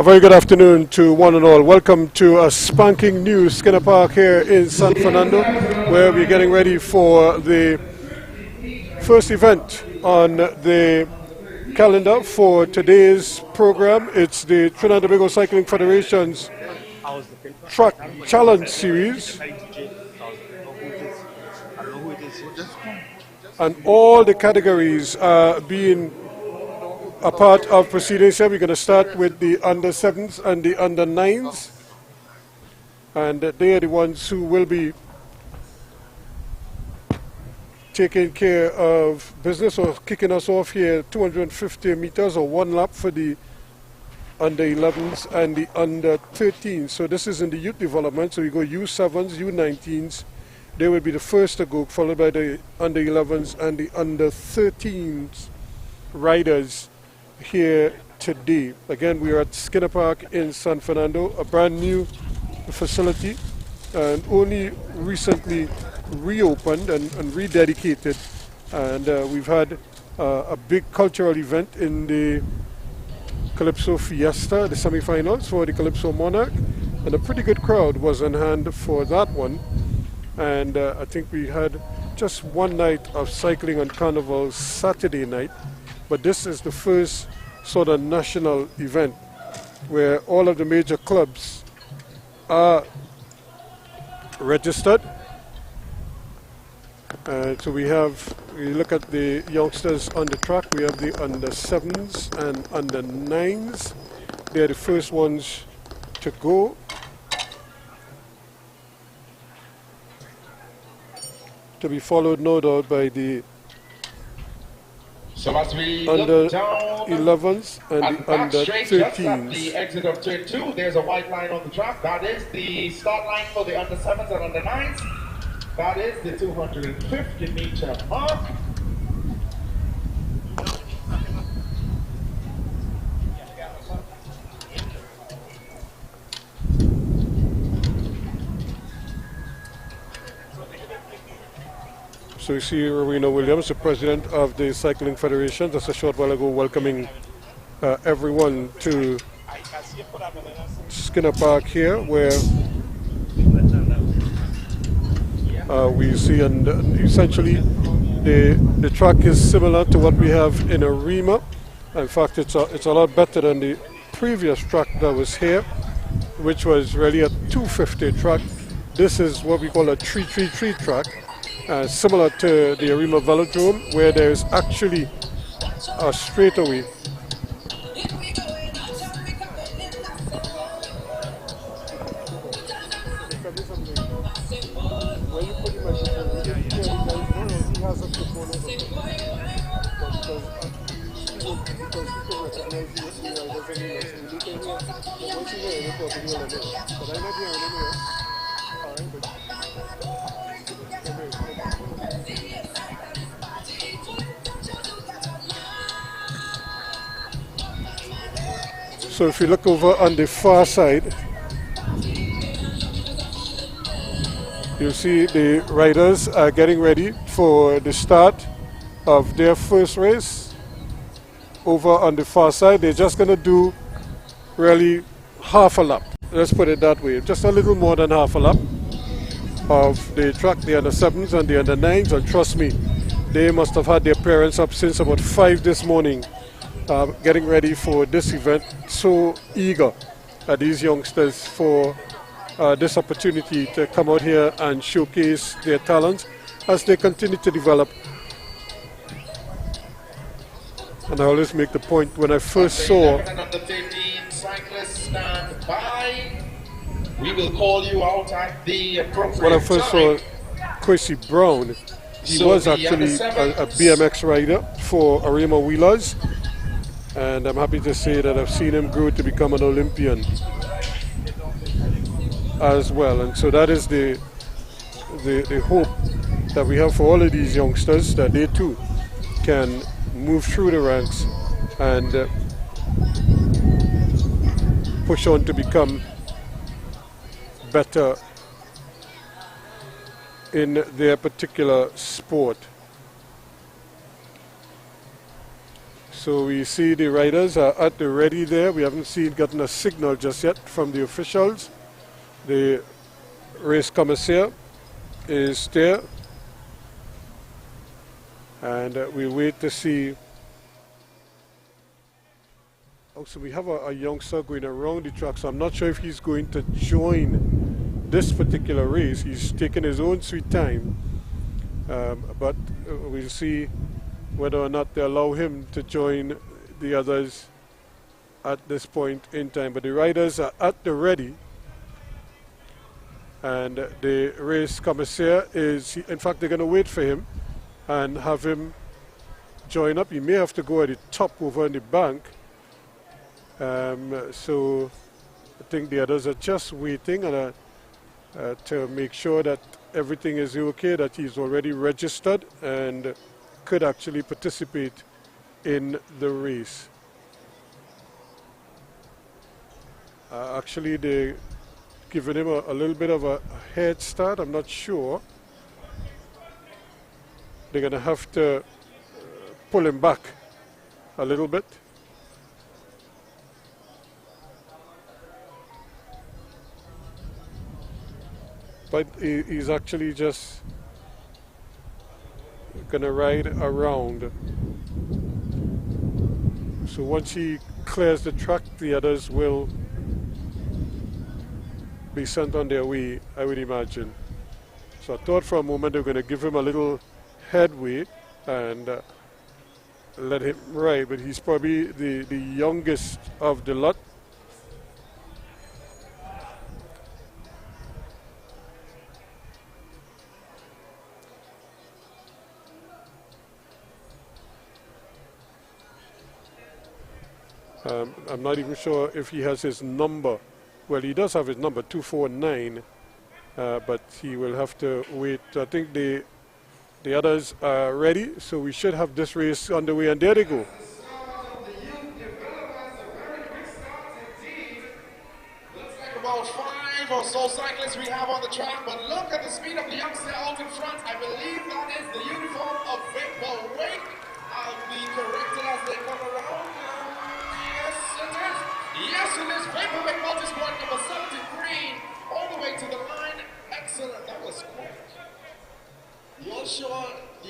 A very good afternoon to one and all. Welcome to a spanking new Skinner Park here in San Fernando, where we're getting ready for the first event on the calendar for today's program. It's the Trinidad and Tobago Cycling Federation's Track Challenge Series. And all the categories are being a part of proceedings here. We're going to start with the under 7s and the under 9s. And they are the ones who will be taking care of business or kicking us off here. 250 meters or one lap for the under 11s and the under 13s. So this is in the youth development. So you go U7s, U19s. They will be the first to go, followed by the under 11s and the under 13s riders here today. Again, we are at Skinner Park in San Fernando, a brand new facility and only recently reopened and rededicated. And we've had a big cultural event in the Calypso Fiesta, the semi-finals for the Calypso Monarch, and a pretty good crowd was on hand for that one. And I think we had just one night of cycling on Carnival Saturday night, but this is the first sort of national event where all of the major clubs are registered. So we look at the youngsters on the track. We have the under 7s and under 9s. They're the first ones to go. To be followed, no doubt, by the under 11s and the under 13s. At the exit of turn 2, there's a white line on the track. That is the start line for the under 7s and under 9s. That is the 250-meter mark. So you see Rowena Williams, the president of the Cycling Federation, just a short while ago welcoming everyone to Skinner Park here, where we see, and essentially the track is similar to what we have in Arima. In fact, it's a lot better than the previous track that was here, which was really a 250 track. This is what we call a 333 track. Similar to the Arima Velodrome, where there is actually a straightaway. So if you look over on the far side, you'll see the riders are getting ready for the start of their first race. Over on the far side, they're just going to do really half a lap. Let's put it that way. Just a little more than half a lap of the track, the under 7s and the under 9s. And trust me, they must have had their parents up since about 5 this morning. Getting ready for this event. So eager these youngsters for this opportunity to come out here and showcase their talents as they continue to develop. And I always make the point, when I first saw we will call you out at the appropriate when I first time. saw Quincy Brown, he was actually a BMX rider for Arima Wheelers. And I'm happy to say that I've seen him grow to become an Olympian as well. And so that is the hope that we have for all of these youngsters, that they too can move through the ranks and push on to become better in their particular sport. So we see the riders are at the ready there. We haven't gotten a signal just yet from the officials. The race commissaire is there. And we wait to see. Also, we have a youngster going around the track, so I'm not sure if he's going to join this particular race. He's taking his own sweet time. But we'll see whether or not they allow him to join the others at this point in time. But the riders are at the ready. And the race commissaire is, in fact, they're going to wait for him and have him join up. He may have to go at the top over in the bank. So I think the others are just waiting and, to make sure that everything is okay, that he's already registered and could actually participate in the race. Actually, they're giving him a little bit of a head start. I'm not sure. They're going to have to pull him back a little bit. But he's actually just going to ride around. So once he clears the track, the others will be sent on their way, I would imagine. So I thought for a moment they were going to give him a little headway and let him ride, but he's probably the youngest of the lot. I'm not even sure if he has his number. Well, he does have his number, 249, but he will have to wait. I think the others are ready, so we should have this race underway, and there they go. About 5 or so cyclists we have on the track, but look at the speed of the youngster out in front. I believe that is the uniform of Vapor Wake. I'll be corrected as they come around. Yes, it is. Vapor Wake Multisport number 73, all the way to the line. Excellent. That was quick. You're sure?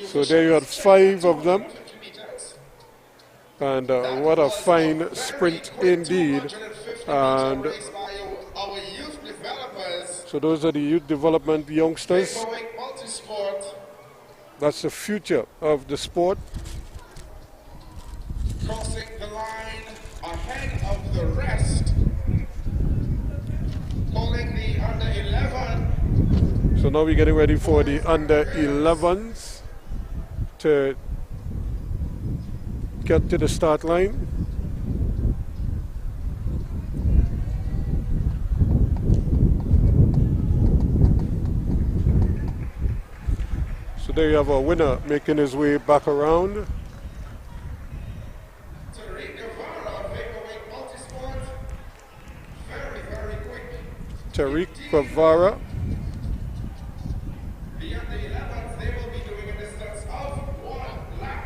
So there you have 5 of them. And what a fine sprint indeed. And so those are the youth development youngsters. That's the future of the sport. Crossing the line ahead of the rest. Calling the under 11. So now we're getting ready for the under 11s to get to the start line. So there you have a winner making his way back around. Tariq Guevara. The under 11s, they will be doing a distance of 1 lap.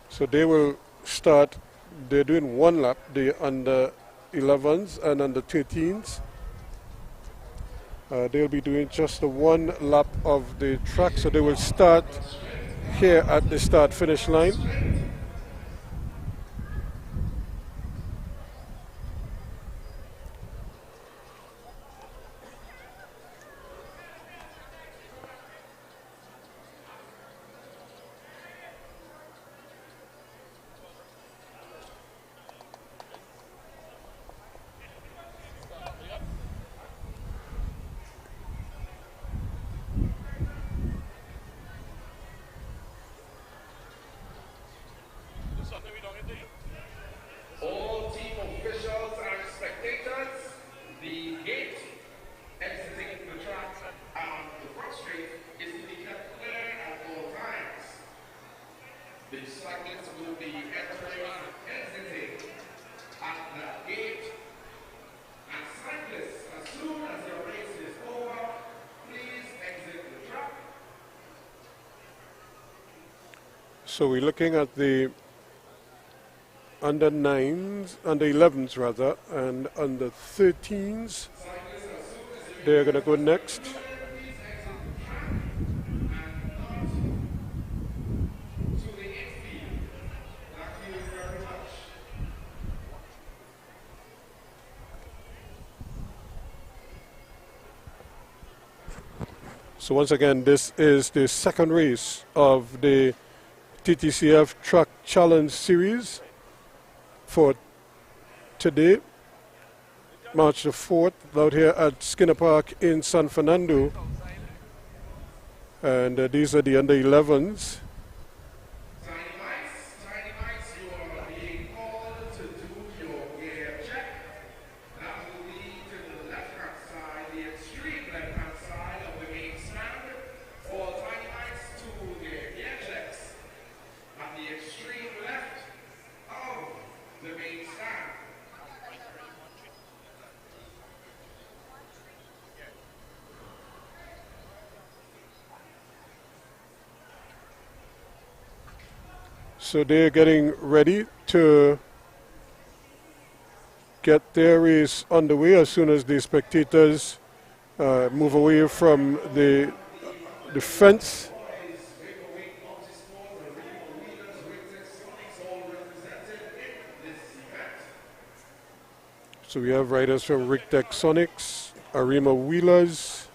So they will start, they're doing 1 lap, the under 11s and under 13s. They'll be doing just the 1 lap of the track, so they will start here at the start-finish line. All team officials and spectators, the gate exiting the track and the front straight is to be kept clear at all times. The cyclists will be entering and exiting at the gate cyclists, as soon as your race is over, please exit the track. So we're looking at the under 9s, under 11s rather, and under 13s. They're going to go next. So once again, this is the second race of the TTCF Track Challenge Series for today, March the 4th, out here at Skinner Park in San Fernando. And these are the under 11s. So they're getting ready to get their race underway as soon as the spectators move away from the fence. So we have riders from Rictech Sonics, Arima Wheelers,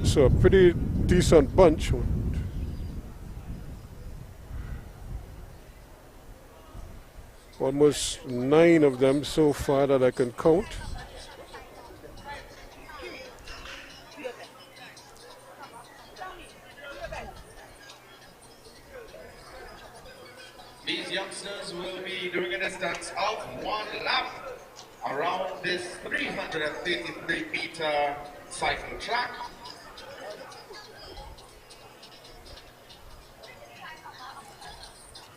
so a pretty decent bunch. Almost 9 of them so far that I can count. These youngsters will be doing a distance of 1 lap around this 333-meter cycle track.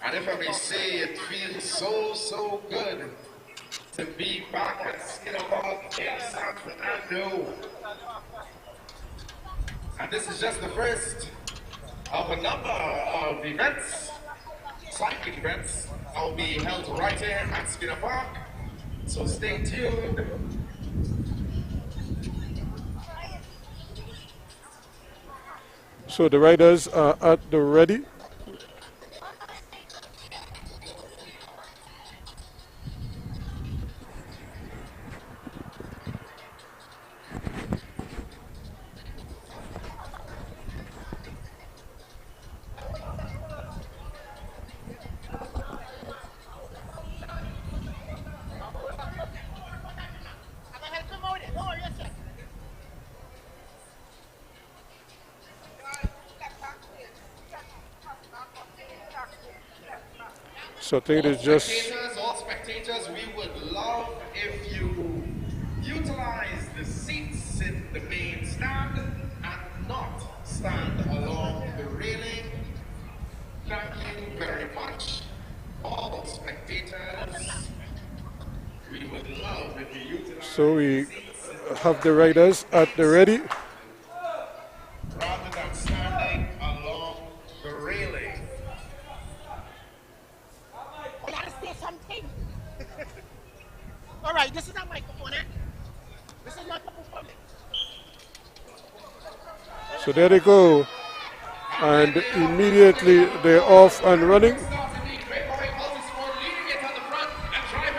And if I may say, it feels so good to be back at Skinner Park in San Fernando. And this is just the first of a number of events, cycling events, that will be held right here at Skinner Park. So stay tuned. So the riders are at the ready. So I think it is just... All spectators, we would love if you utilize the seats in the main stand and not stand along the railing. Thank you very much. All spectators, we would love if you utilize So we have the riders at the ready. rather than standing along the railing. I gotta say something. All right, this is a microphone, eh? This is not a public. So there they go. And immediately they're off and running.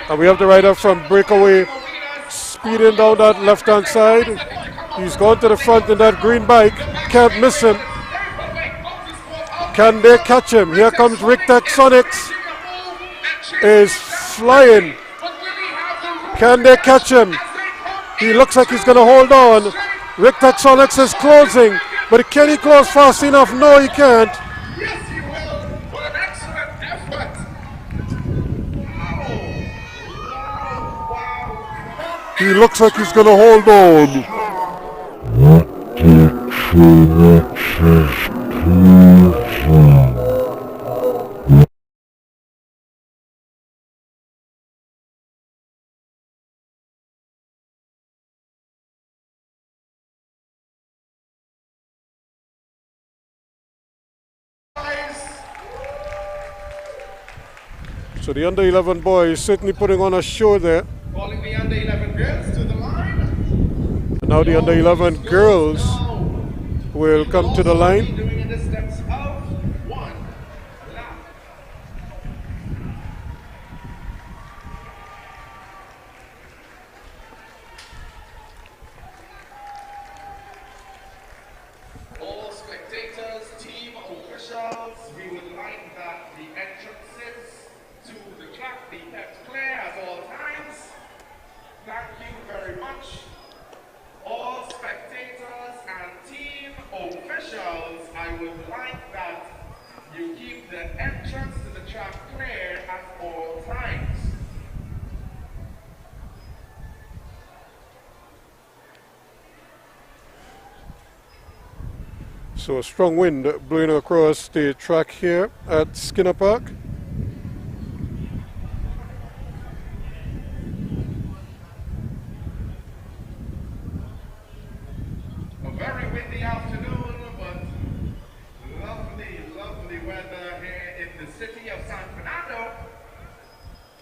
And we have the rider from Breakaway speeding down that left-hand side. He's gone to the front in that green bike. Can't miss him. Can they catch him? Here comes Rictech Sonics. Is flying. Can they catch him? He looks like he's going to hold on. Rick Taxonics is closing, but can he close fast enough? No, he can't. Yes, he will. What an excellent effort. Wow. He looks like he's going to hold on. So the under 11 boys certainly putting on a show there. Calling the under 11 girls to the line. And now the under 11 girls will come to the line. Doing in the steps of one lap. All spectators, team officials, we would like that the entrances to the track be kept clear at all times. Thank you very much. All spectators and team officials, I would like that you keep the entrance to the track clear at all times. So a strong wind blowing across the track here at Skinner Park. A very windy afternoon, but lovely, lovely weather here in the city of San Fernando.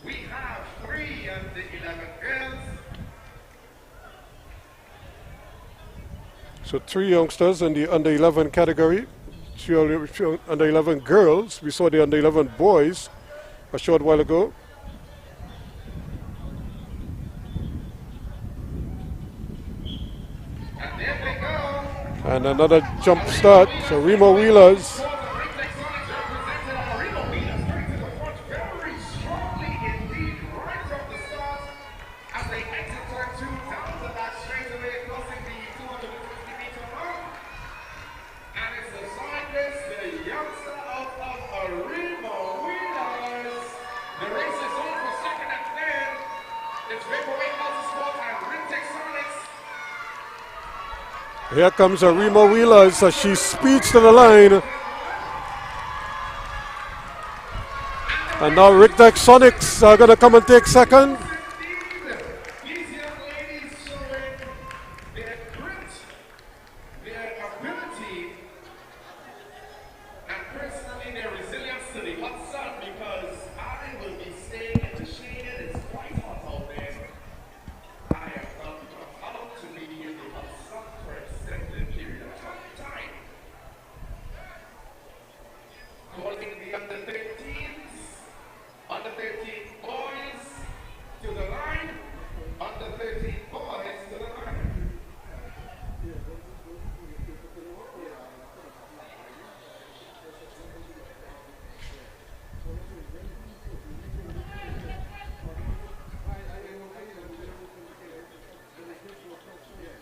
We have 3 under 11 girls. So 3 youngsters in the under 11 category. 3 under 11 girls. We saw the under 11 boys a short while ago. And there they go. And another jump start. So Remo Wheelers. Very strongly indeed, right from the start, as they exit turn 2 down the back straightaway, crossing the 250-meter mark. And it's the cyclist, the youngster out of Arimo Wheelers. The race is on for second and third. It's Vaporwave Multisport and Rimtech Sonics. Here comes Remo Wheelers as she speeds to the line. And now Rick Sonics are going to come and take second. These young ladies showing their grit, their ability, and personally their resilience to the hot sun, because I will be staying in the shade. It is quite hot out there. I have not come out to be in the hot sun for an extended period of time. Calling the under 13s, under 13 boys to the line, under 13 boys to the line.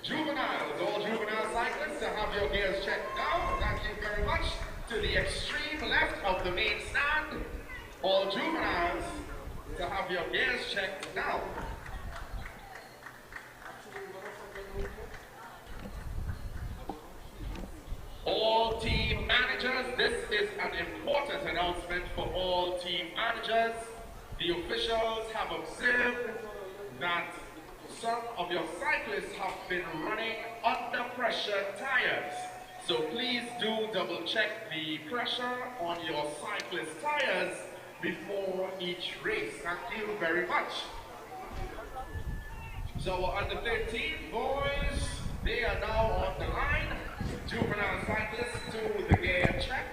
Juveniles, all juvenile cyclists, to have your gears checked now. Thank you very much. To the extreme left of the main stand, all juveniles, to have your gears checked now. All team managers, this is an important announcement for all team managers. The officials have observed that some of your cyclists have been running under pressure tires. So please do double check the pressure on your cyclist tires before each race. Thank you very much. So under 13 boys, they are now on the line. Juvenile cyclists to the gear check.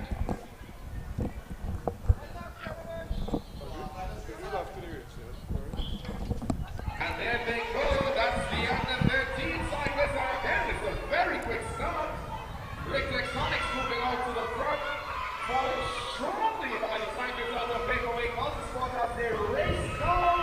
And there they go. That's the under 13 cyclists. And again, it's a very quick start. Rick Sonics moving out to the front, followed strongly by the cyclists out of Vaporwave Multisport as they race on.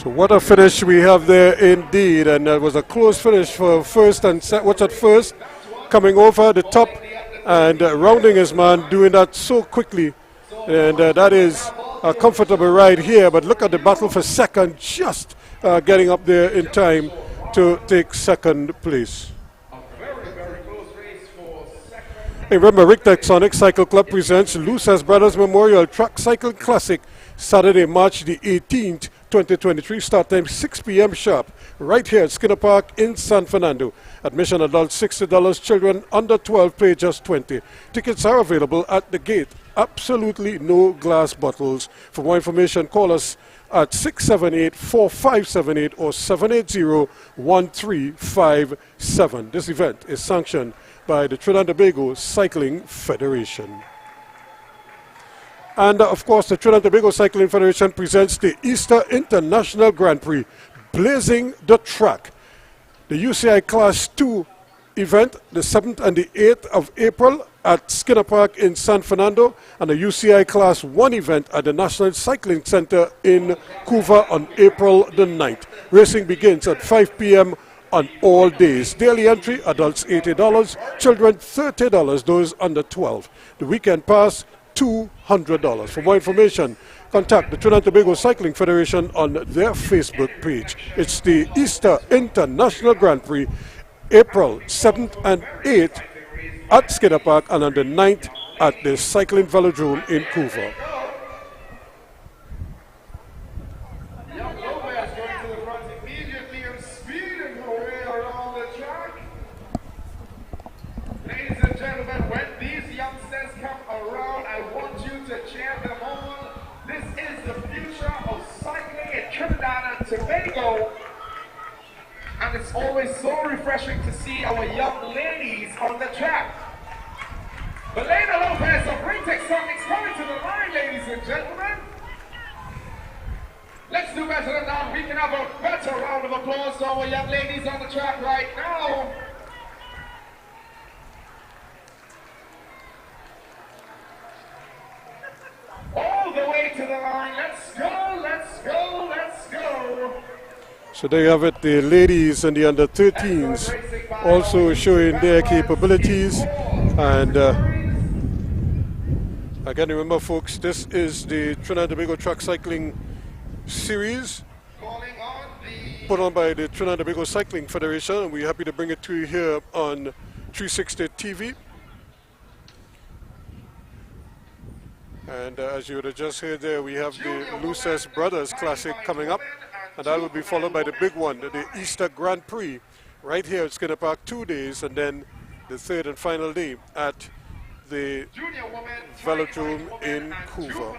So what a finish we have there indeed, and that was a close finish for first and what's at first, coming over the top and rounding his man, doing that so quickly, and that is a comfortable ride here. But look at the battle for second, just getting up there in time to take second place. Hey, remember, Rick Texonic Cycle Club presents Lucas Brothers Memorial Track Cycle Classic, Saturday, March the 18th, 2023, start time 6 p.m. sharp, right here at Skinner Park in San Fernando. Admission adults $60, children under 12 pay just $20. Tickets are available at the gate. Absolutely no glass bottles. For more information, call us at 678-4578 or 780-1357. This event is sanctioned by the Trinidad and Tobago Cycling Federation. And of course, the Trinidad and Tobago Cycling Federation presents the Easter International Grand Prix, Blazing the Track. The UCI Class 2 event, the 7th and the 8th of April at Skinner Park in San Fernando, and the UCI Class 1 event at the National Cycling Center in Couva on April the 9th. Racing begins at 5 p.m. on all days. Daily entry, adults $80, children $30, those under 12. The weekend pass, $200. For more information, contact the Trinidad and Tobago Cycling Federation on their Facebook page. It's the Easter International Grand Prix, April 7th and 8th at Skinner Park, and on the 9th at the Cycling Velodrome in Couva. Ladies and gentlemen, when these youngsters come around, I want you to cheer them on. This is the future of cycling in Trinidad and Tobago. And it's always so refreshing to see our young ladies on the track. Belena Lopez of Ring Texonics coming to the line, ladies and gentlemen. Let's do better than that. We can have a better round of applause to our young ladies on the track right now. All the way to the line. Let's go, let's go, let's go. So there you have it, the ladies and the under 13s also showing their capabilities. And again, remember folks, this is the Trinidad and Tobago Track Cycling Series put on by the Trinidad and Tobago Cycling Federation, and we're happy to bring it to you here on 360 TV. And as you would have just heard there, we have the Lucas Brothers Classic coming up, and that will be followed by the big one, the Easter Grand Prix, right here at Skinner Park, 2 days, and then the third and final day at the Velodrome in Couva.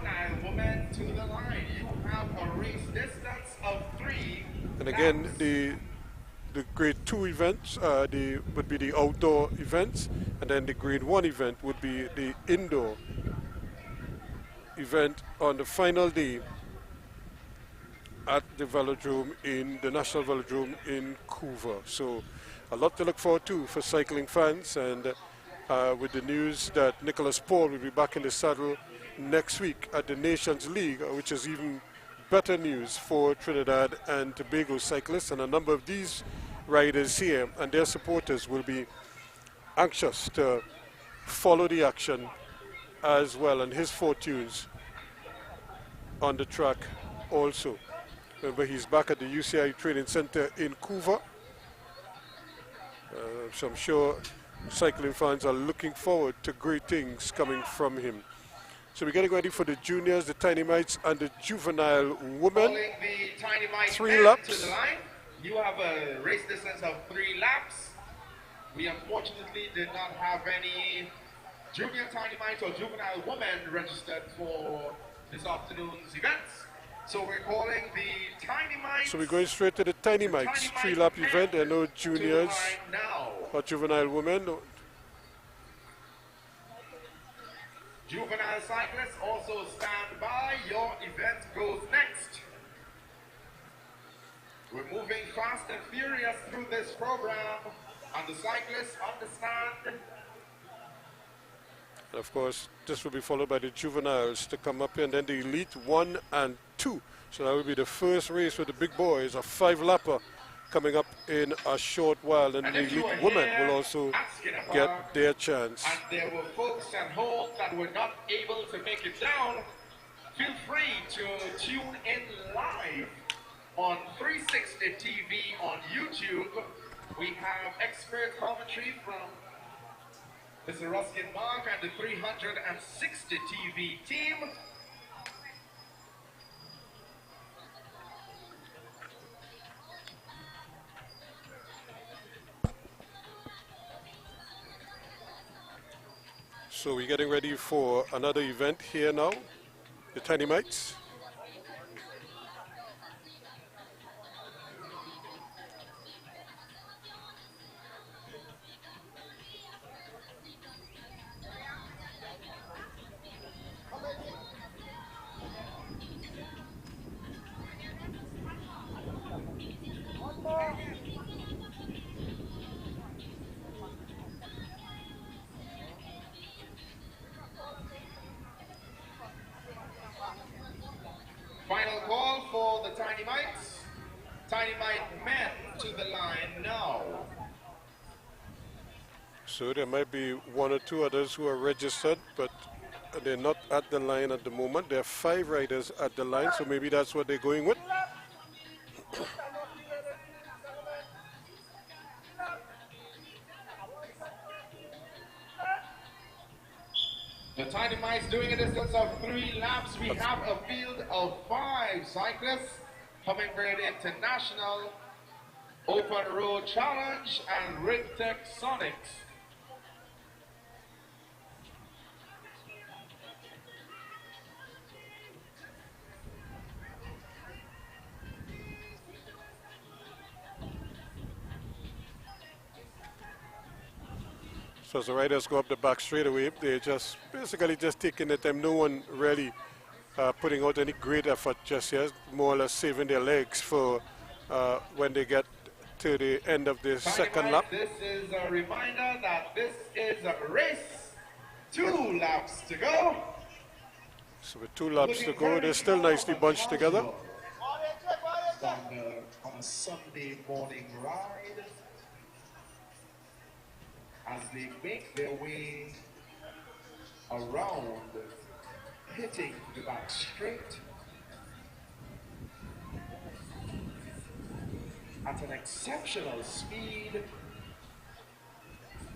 And again, the grade 2 events would be the outdoor events, and then the grade 1 event would be the indoor event on the final day at the Velodrome in the National Velodrome in Couva. So a lot to look forward to for cycling fans, and with the news that Nicholas Paul will be back in the saddle next week at the Nations League, which is even better news for Trinidad and Tobago cyclists, and a number of these riders here and their supporters will be anxious to follow the action as well, and his fortunes on the track also. Remember, he's back at the UCI Training Center in Couva. So I'm sure cycling fans are looking forward to great things coming from him. So we're getting ready for the juniors, the tiny mites, and the juvenile women. 3 laps. You have a race distance of 3 laps. We unfortunately did not have any junior tiny mites or juvenile women registered for this afternoon's events. So we're calling the tiny mites. So we're going straight to the tiny mites 3-lap event. There are no juniors or juvenile women. Juvenile cyclists also stand by. Your event goes next. We're moving fast and furious through this program, and the cyclists understand. And of course, this will be followed by the juveniles to come up here, and then the elite 1 and 2 So that will be the first race for the big boys, a 5-lapper coming up in a short while. And the elite women will also get their chance. And there were folks at home that were not able to make it down. Feel free to tune in live on 360 TV on YouTube. We have expert commentary from Mr. Ruskin Mark and the 360 TV team. So we're getting ready for another event here now, the Tiny Mites. Final call for the Tiny Mites. Tiny Mite men to the line now. So there might be one or two others who are registered, but they're not at the line at the moment. There are 5 riders at the line, so maybe that's what they're going with. The Tiny Mites doing a distance of 3 laps. We have a field of 5 cyclists. Hummingbird International, Open Road Challenge, and Rig-Tech Sonics. So as the riders go up the back straightaway, they're just basically just taking their time. No one really putting out any great effort just yet, more or less saving their legs for when they get to the end of the second lap. This is a reminder that this is a race. 2 laps to go. So with 2 laps to go, they're still nicely bunched together. On a Sunday morning ride, as they make their way around, hitting the back straight at an exceptional speed.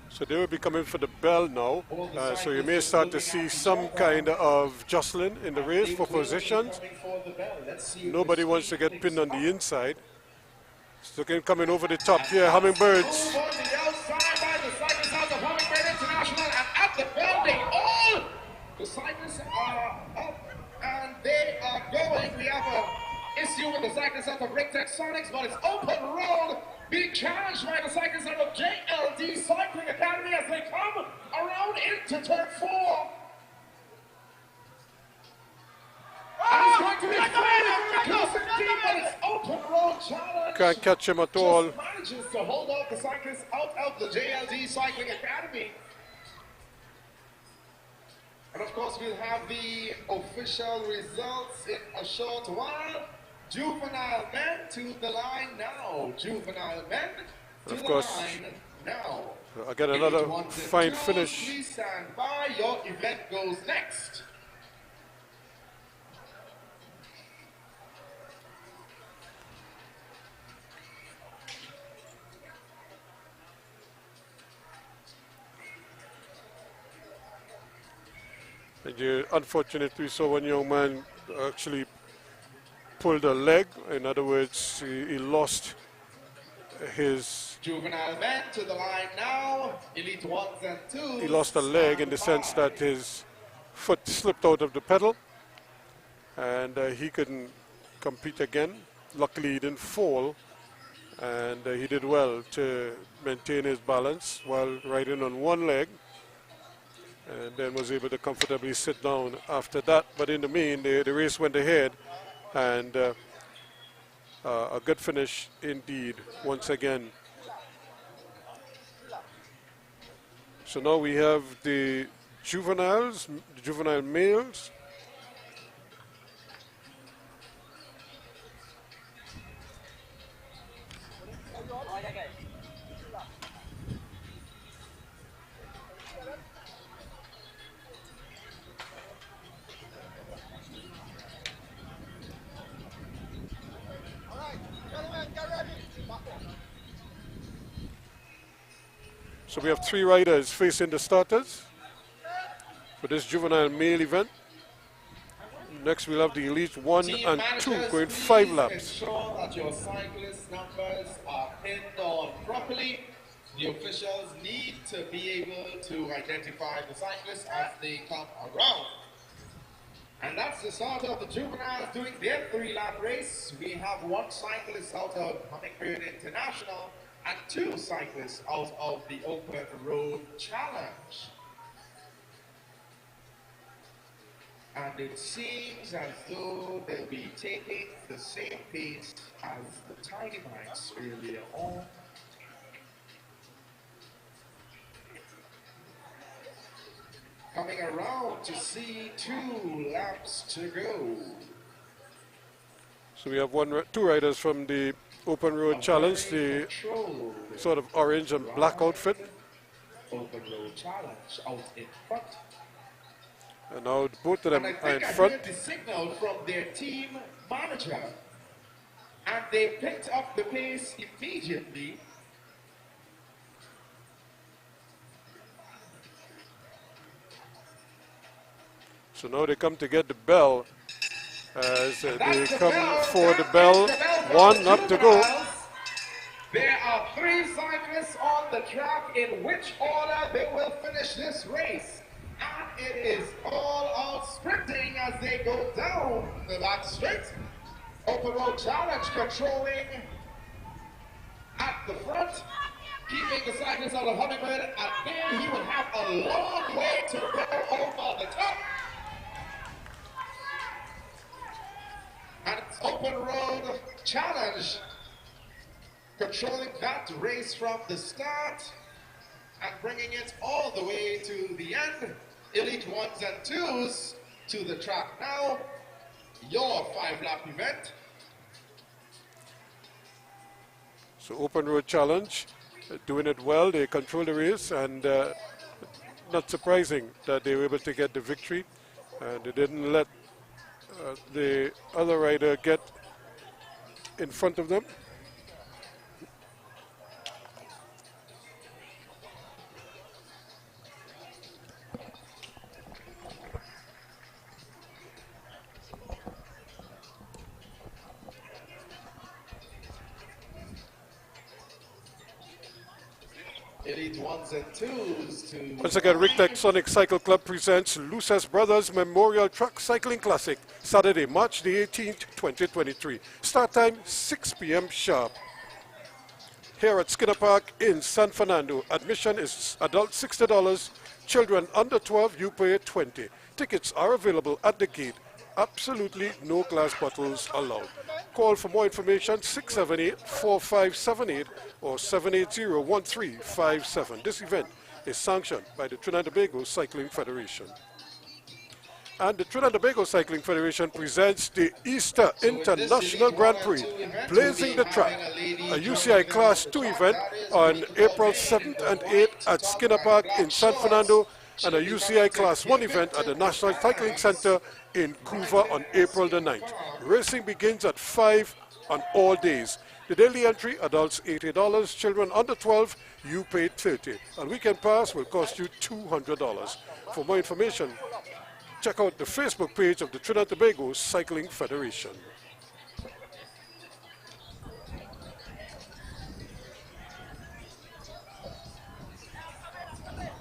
So they will be coming for the bell now. So you may start to see some kind of jostling in the race for positions. Nobody wants to get pinned on the inside. So coming over the top here, Hummingbirds. The cyclists are up and they are going. We have an issue with the cyclists at the Rig-Tech Sonics, but it's open road being challenged by the cyclists at the JLD Cycling Academy as they come around into turn 4. And it's going to be but it's open road challenge. Can't catch him at all. Just manages to hold off the cyclists out of the JLD Cycling Academy. And of course, we'll have the official results in a short while. Juvenile men to the line now. Juvenile men to the line now. I get another fine finish. Please stand by. Your event goes next. And unfortunately, we saw one young man actually pulled a leg. In other words, he lost his... Juvenile men to the line now. Elite 1s and 2s. He lost a leg in the sense that his foot slipped out of the pedal. And he couldn't compete again. Luckily, he didn't fall. And he did well to maintain his balance while riding on one leg. And then was able to comfortably sit down after that. But in the main, the race went ahead, and a good finish indeed, once again. So now we have the juveniles, the juvenile males. So we have 3 riders facing the starters for this juvenile male event. Next we'll have the Elite 1 Team and 2 managers, going 5 please laps. ensure that your cyclist numbers are pinned on properly. The officials need to be able to identify the cyclists as they come around. And that's the start of the juveniles doing their 3-lap race. We have 1 cyclist out of Hummingbird International and 2 cyclists out of the Open Road Challenge. And it seems as though they'll be taking the same pace as the Tiny Mites earlier on. Coming around to see 2 laps to go. So we have 2 riders from the Open Road Challenge, the sort of orange and black outfit. Open Road Challenge out in front. And now both of them And are in I front. heard the signal from their team manager. And they picked up the pace immediately. So now they come to get the bell as they come for the bell. 1 up to go. There are 3 cyclists on the track. In which order they will finish this race? And it is all out sprinting as they go down the back straight. Open Road Challenge controlling at the front, keeping the cyclist out of Hummingbird, and then he will have a long way to go over the top. And it's Open Road Challenge controlling that race from the start and bringing it all the way to the end. Elite 1s and 2s to the track now. Your 5-lap event. So Open Road Challenge, doing it well. They control the race, and not surprising that they were able to get the victory. And they didn't let the other rider get in front of them. Elite 1s and 2s to... Once again, Rick Sonic Cycle Club presents Luces Brothers Memorial Truck Cycling Classic, Saturday, March the 18th, 2023. Start time, 6 p.m. sharp. Here at Skinner Park in San Fernando. Admission is adult $60, children under 12, you pay $20. Tickets are available at the gate. Absolutely no glass bottles allowed. Call for more information 678-4578 or 780-1357. This event is sanctioned by the Trinidad and Tobago Cycling Federation. And the Trinidad and Tobago Cycling Federation presents the Easter International Grand Prix, Blazing the Track, a UCI Class 2 event on April 7th and 8th at Skinner Park in San Fernando, and a UCI Class 1 event at the National Cycling Center in Couva on April the 9th. Racing begins at 5 on all days. The daily entry, adults $80, children under 12, you pay $30. A weekend pass will cost you $200. For more information, check out the Facebook page of the Trinidad and Tobago Cycling Federation.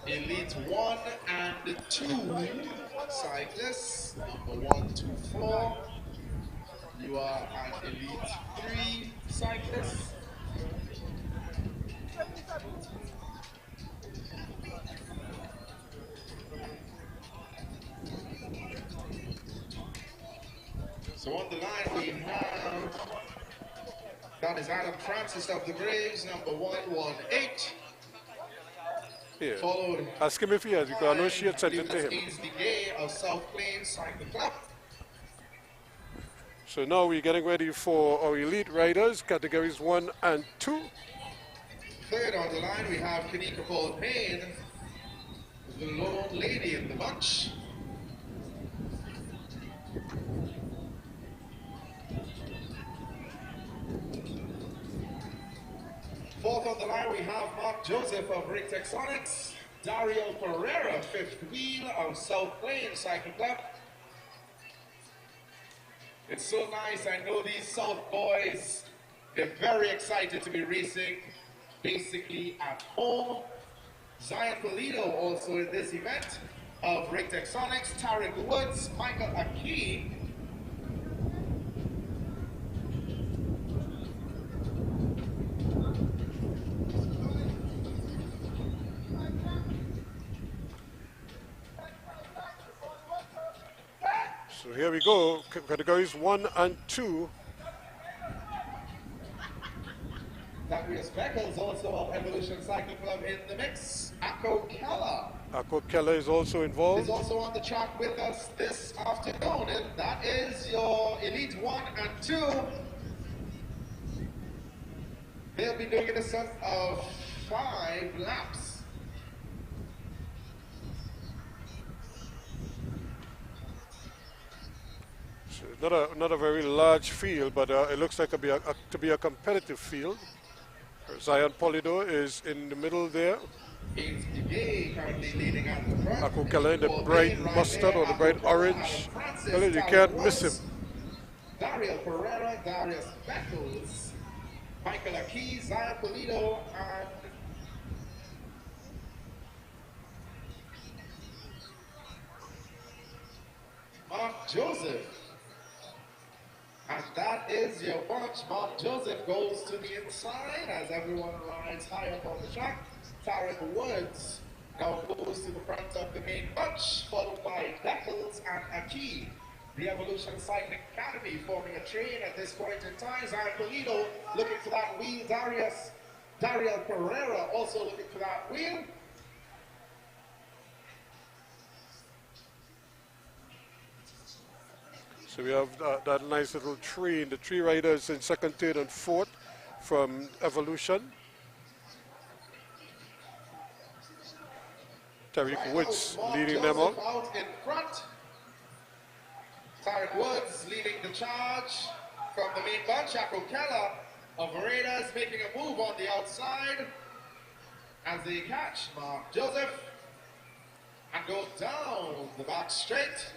Elite 1 and 2 cyclists, number 1 to 4. You are an Elite 3 cyclist. So on the line we have, that is Adam Francis of the Braves, number 118. Here. Followed Ask him if he has, because I know she had sent it to him. is the Gay of South Plains Cycle Club. So now we're getting ready for our elite riders, categories 1 and 2. Third on the line, we have Kanika Paul Payne, the lone lady in the bunch. Fourth on the line, we have Mark Joseph of Rick Texonics, Dario Pereira, fifth wheel of South Plains Cycle Club. It's so nice, I know these South boys, they're very excited to be racing basically at home. Zion Polito also in this event of Rick Texonics, Tarek Woods, Michael Aki. So here we go, categories 1 and 2. Darius Beckles also of Evolution Cycle Club in the mix. Akko Keller Akko Keller is also involved. is also on the track with us this afternoon, and that is your Elite 1 and 2. They'll be doing a set of 5 laps. So not a very large field, but it looks like to be a competitive field. Zion Polido is in the middle there. Currently leading at the front. Akko Keller in the bright mustard or the bright orange. Well, you can't miss him. Dario Pereira, Darius Beckles, Michael Aki, Zion Polito, and Mark Joseph. And that is your bunch. Mark Joseph goes to the inside as everyone rides high up on the track. Tarek Woods now goes to the front of the main bunch, followed by Beckles and Aki. The Evolution Cycling Academy forming a train at this point in time. Zion Polito looking for that wheel. Dario Pereira also looking for that wheel. So we have that nice little train. The three riders in second, third, and fourth from Evolution. Tarek Woods leading them out out. In front. Tarek Woods leading the charge from the main bunch. Akko Keller of Raiders making a move on the outside as they catch Mark Joseph and go down the back straight.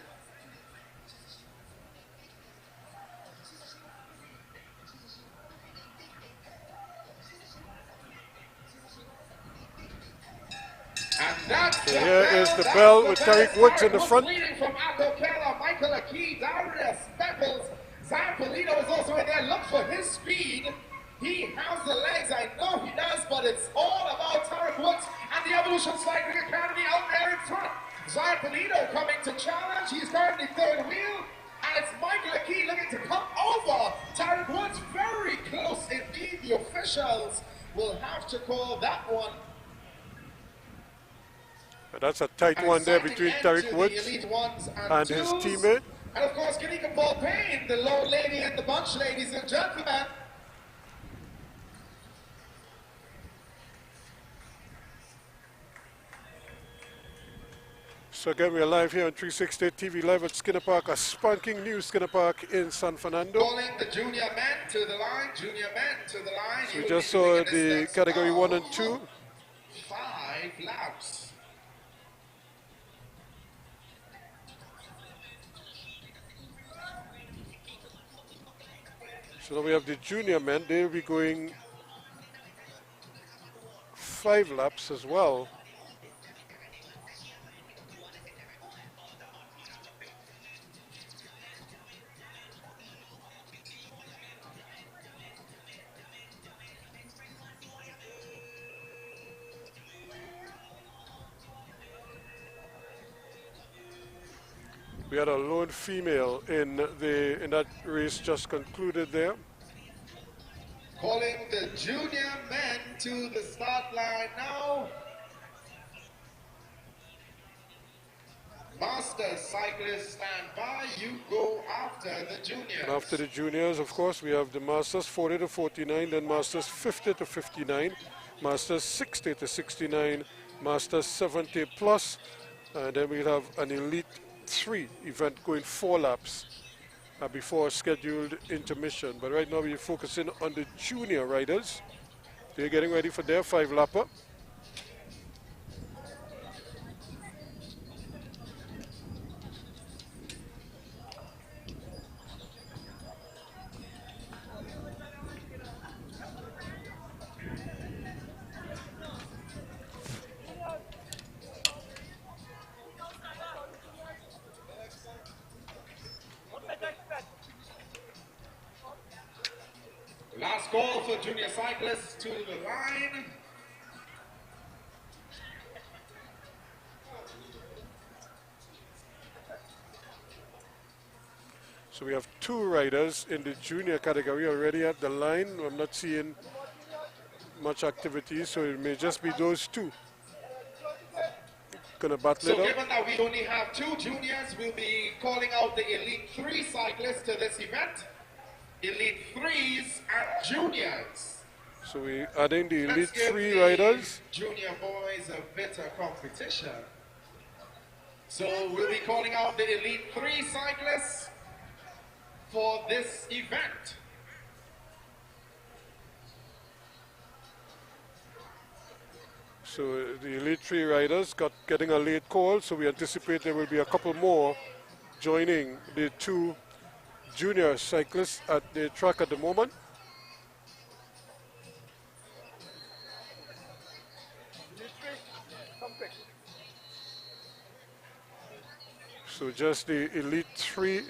So here is the bell with Tarek Woods in the front. Leading from Akko Keller, Michael Aki, Darius Beckles, Zion Polito is also in there. Look for his speed. He has the legs, I know he does, but it's all about Tarek Woods and the Evolution Cycling Academy out there in front. Zion Polito coming to challenge. He's currently third wheel. And it's Michael Aki looking to come over. Tarek Woods very close indeed. The officials will have to call that one. That's a tight one there between Tarek Woods and his teammate. And of course, Kanika Paul Payne, the lone lady in the bunch, ladies and gentlemen. So again, we are live here on 360 TV Live at Skinner Park, a spanking new Skinner Park in San Fernando. Calling the junior men to the line, junior men to the line. So we just saw the category 1 and 2. 5 laps. So now we have the junior men. They'll be going 5 laps as well. We had a lone female in that race just concluded there. Calling the junior men to the start line now. Master Masters cyclists stand by. You go after the juniors. And after the juniors, of course, we have the Masters 40 to 49, then Masters 50 to 59, Masters 60 to 69, Masters 70 plus, and then we'll have an Elite 3 event going 4 laps before a scheduled intermission. But right now we're focusing on the junior riders. They're getting ready for their 5-lapper. Last call for junior cyclists to the line. So we have 2 riders in the junior category already at the line. I'm not seeing much activity, so it may just be those 2. Gonna battle it So out. given that we only have 2 juniors, we'll be calling out the Elite 3 cyclists to this event. Elite 3s and juniors. So we're adding the Elite Let's give 3 the riders. junior boys a bit of competition. So we'll be calling out the Elite 3 cyclists for this event. So the Elite 3 riders getting a late call, so we anticipate there will be a couple more joining the 2 junior cyclists at the track at the moment. So just the Elite 3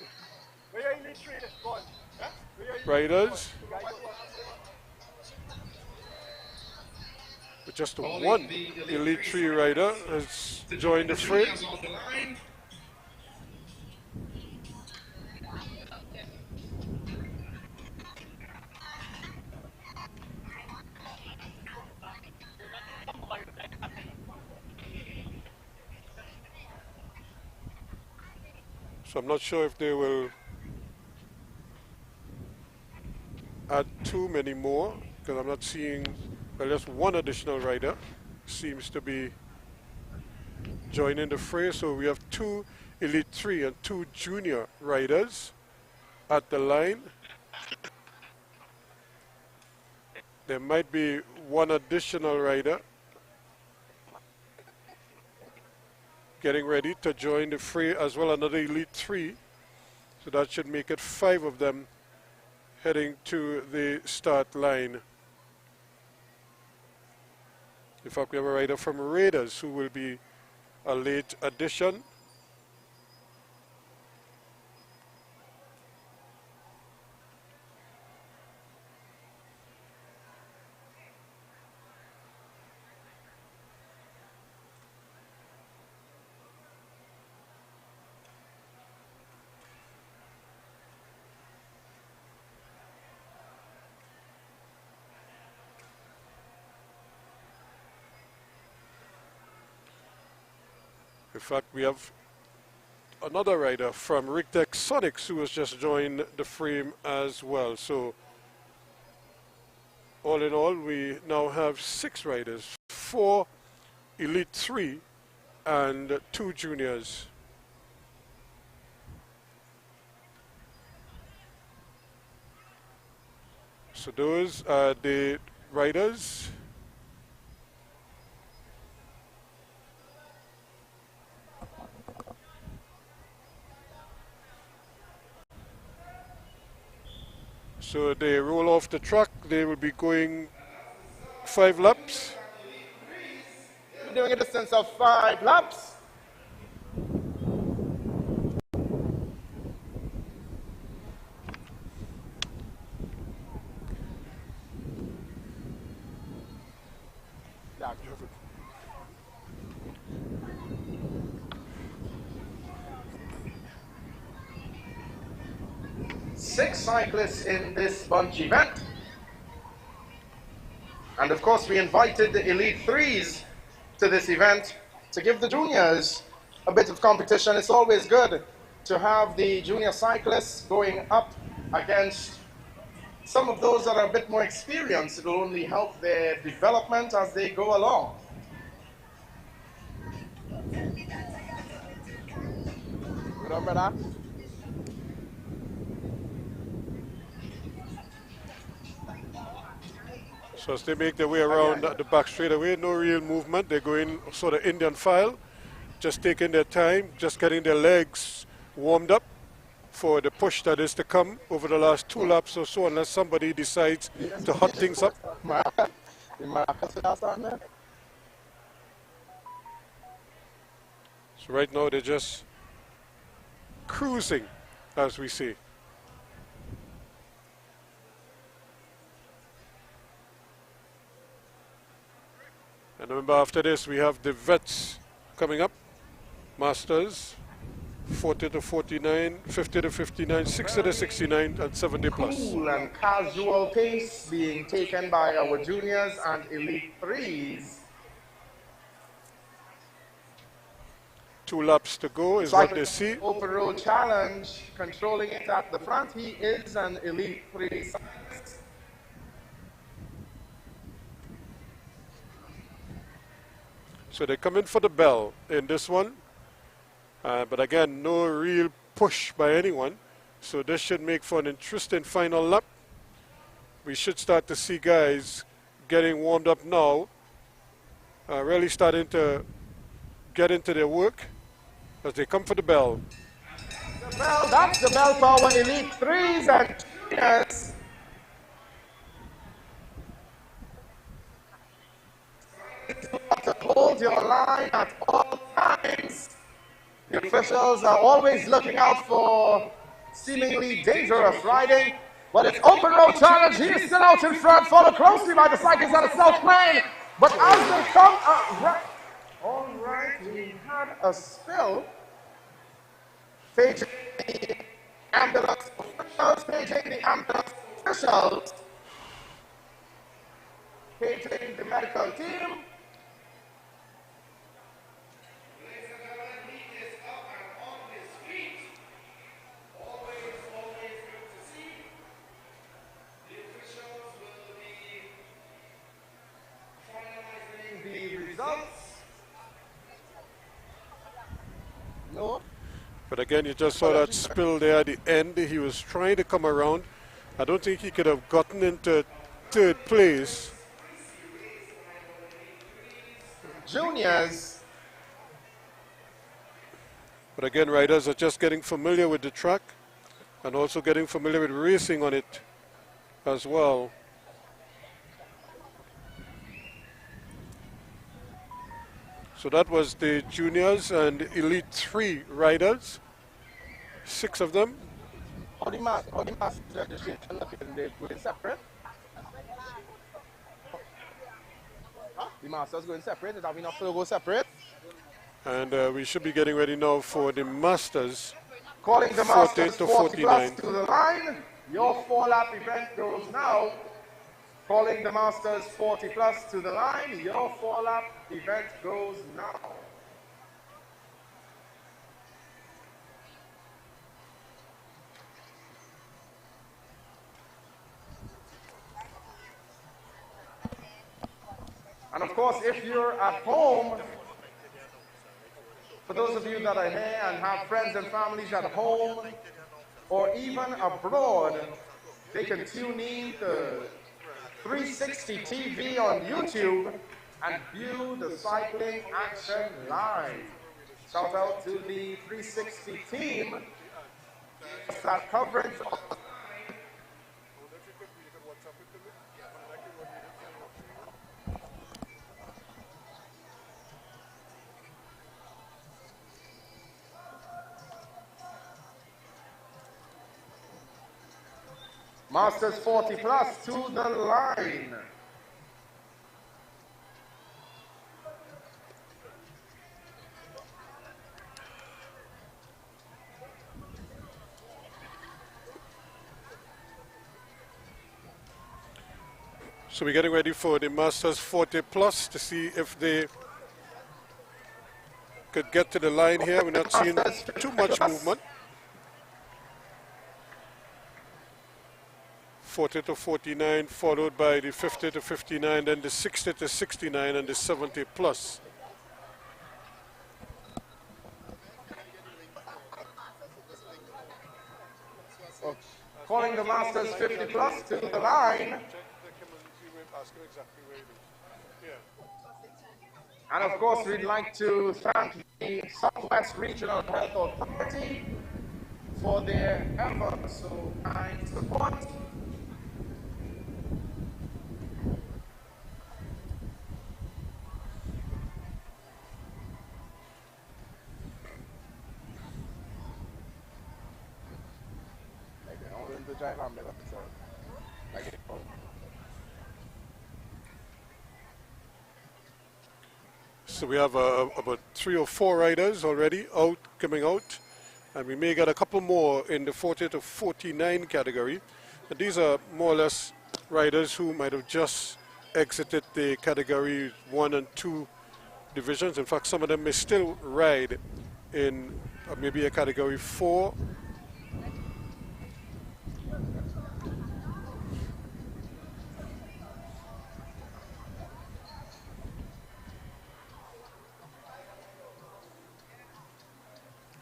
riders. But just one Elite 3 rider has joined the fray. Juniors on the line. So I'm not sure if they will add too many more, because I'm not seeing, well, just one additional rider seems to be joining the fray. So we have 2 Elite 3 and 2 junior riders at the line. There might be one additional rider getting ready to join the fray as well, another Elite 3. So that should make it 5 of them heading to the start line. In fact, we have a rider from Raiders who will be a late addition. In fact, we have another rider from Rigtech Sonics who has just joined the frame as well. So all in all, we now have 6 riders, 4 Elite 3 and 2 juniors. So those are the riders. So they roll off the track. They will be going 5 laps. Doing a distance of 5 laps. Six cyclists in this bunch event. And of course we invited the Elite 3s to this event to give the juniors a bit of competition. It's always good to have the junior cyclists going up against some of those that are a bit more experienced. It will only help their development as they go along. Good on, brother. So as they make their way around the back straightaway, no real movement. They're going sort of Indian file, just taking their time, just getting their legs warmed up for the push that is to come over the last 2 laps or so, unless somebody decides to hot things up. So right now they're just cruising, as we see. And remember, after this we have the vets coming up. Masters, 40 to 49, 50 to 59, 60 to 69, and 70 plus. Cool and casual pace being taken by our juniors and elite threes. 2 laps to go is what they see. Open road challenge, controlling it at the front. He is an elite three. So they come in for the bell in this one. But again, no real push by anyone. So this should make for an interesting final lap. We should start to see guys getting warmed up now. Really starting to get into their work as they come for the bell. The bell, that's the bell for our elite threes and juniors. To hold your line at all times. The officials are always looking out for seemingly dangerous riding, but it's open road challenge. He is still out in front, followed closely by the cyclists on the south lane. But as they come, all right, we had a spill. Paging the ambulance officials, paging the ambulance officials, paging the medical team. No. But again, you just saw that spill there at the end. He was trying to come around. I don't think he could have gotten into 3rd place. Juniors. But again, riders are just getting familiar with the track and also getting familiar with racing on it as well. So that was the juniors and elite 3 riders, 6 of them. How the master registration looking? They going separate? Huh? The master's going separate? Is that we not to go separate? And we should be getting ready now for the masters. Calling the 40 masters to 40 plus 49. to the line. Your 4-lap event goes now. Calling the masters 40 plus to the line. Your 4-lap event goes now. And of course, if you're at home, for those of you that are here and have friends and families at home or even abroad, they can tune in to 360 TV on YouTube and view the cycling action live. Shout out to the 360 team. That coverage. Masters 40 plus to the line. So we're getting ready for the Masters 40 plus to see if they could get to the line here. We're not seeing too much movement. 40 to 49, followed by the 50 to 59, then the 60 to 69, and the 70 plus. Well, calling the Masters 50 plus to the line. And of course, we'd like to thank the Southwest Regional Health Authority for their ever so kind support. So we have about 3 or 4 riders already coming out, and we may get a couple more in the 40 to 49 category. And these are more or less riders who might have just exited the category 1 and 2 divisions. In fact, some of them may still ride in maybe a category 4.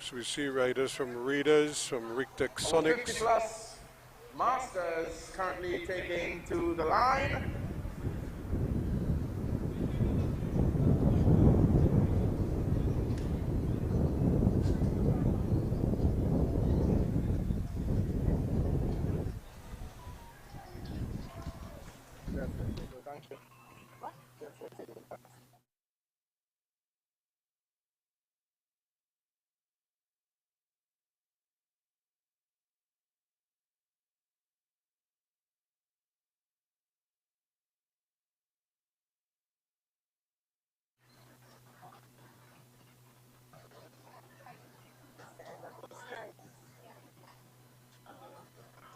So we see riders from Raiders, from Rictech Sonics. 50 plus Masters currently taking to the line. Thank you.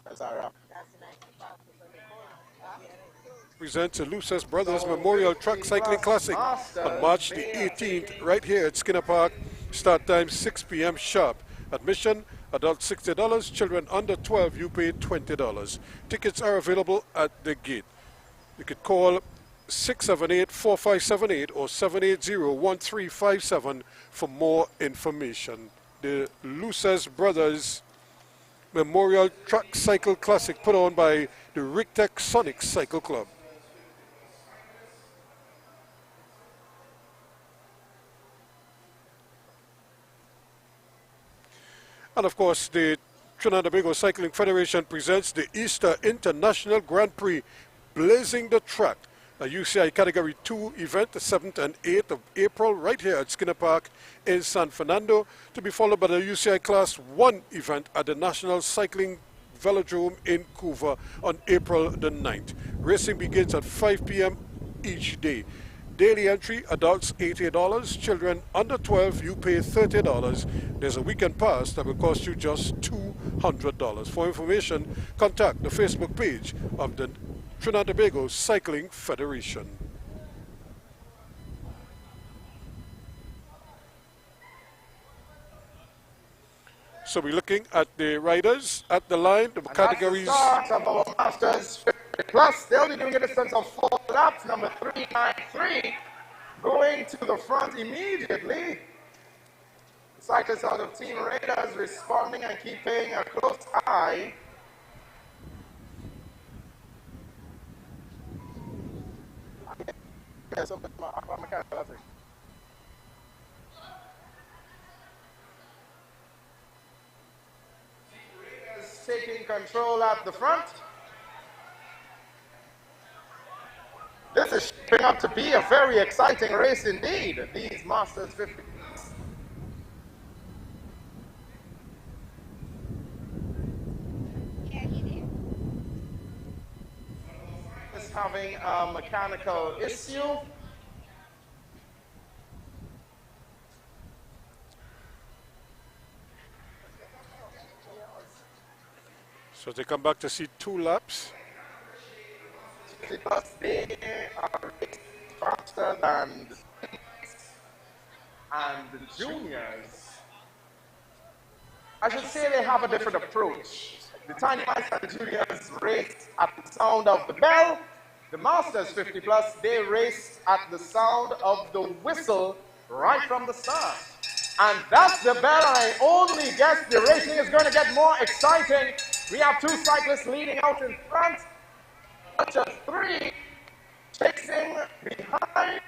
That's all right. Presents the Luces Brothers Memorial Truck Cycling Classic on March the 18th, right here at Skinner Park. Start time 6 p.m. sharp. Admission, adults $60, children under 12, you pay $20. Tickets are available at the gate. You could call 678-4578 or 780-1357 for more information. The Luces Brothers Memorial Truck Cycle Classic put on by the Rictech Sonics Cycle Club. And of course, the Trinidad and Tobago Cycling Federation presents the Easter International Grand Prix, Blazing the Track, a UCI Category 2 event, the 7th and 8th of April, right here at Skinner Park in San Fernando, to be followed by the UCI Class 1 event at the National Cycling Velodrome in Couva on April the 9th. Racing begins at 5 p.m. each day. Daily entry, adults $80, children under 12, you pay $30. There's a weekend pass that will cost you just $200. For information, contact the Facebook page of the Trinidad and Tobago Cycling Federation. So we're looking at the riders at the line, the categories. That's the start of our Masters 50 plus. They'll be doing a distance of 4 laps. Number 393 going to the front immediately. Cyclists out of Team Raiders responding and keeping a close eye. Taking control at the front. This is shaping up to be a very exciting race indeed, these Masters 50. Is having a mechanical issue. So they come back to see 2 laps. Because they are faster than, and the juniors, I should say they have a different approach. The tiny mice and the juniors race at the sound of the bell. The masters 50 plus, they race at the sound of the whistle right from the start. And that's the bell. I only guess the racing is going to get more exciting. We have two cyclists leading out in front, just three chasing behind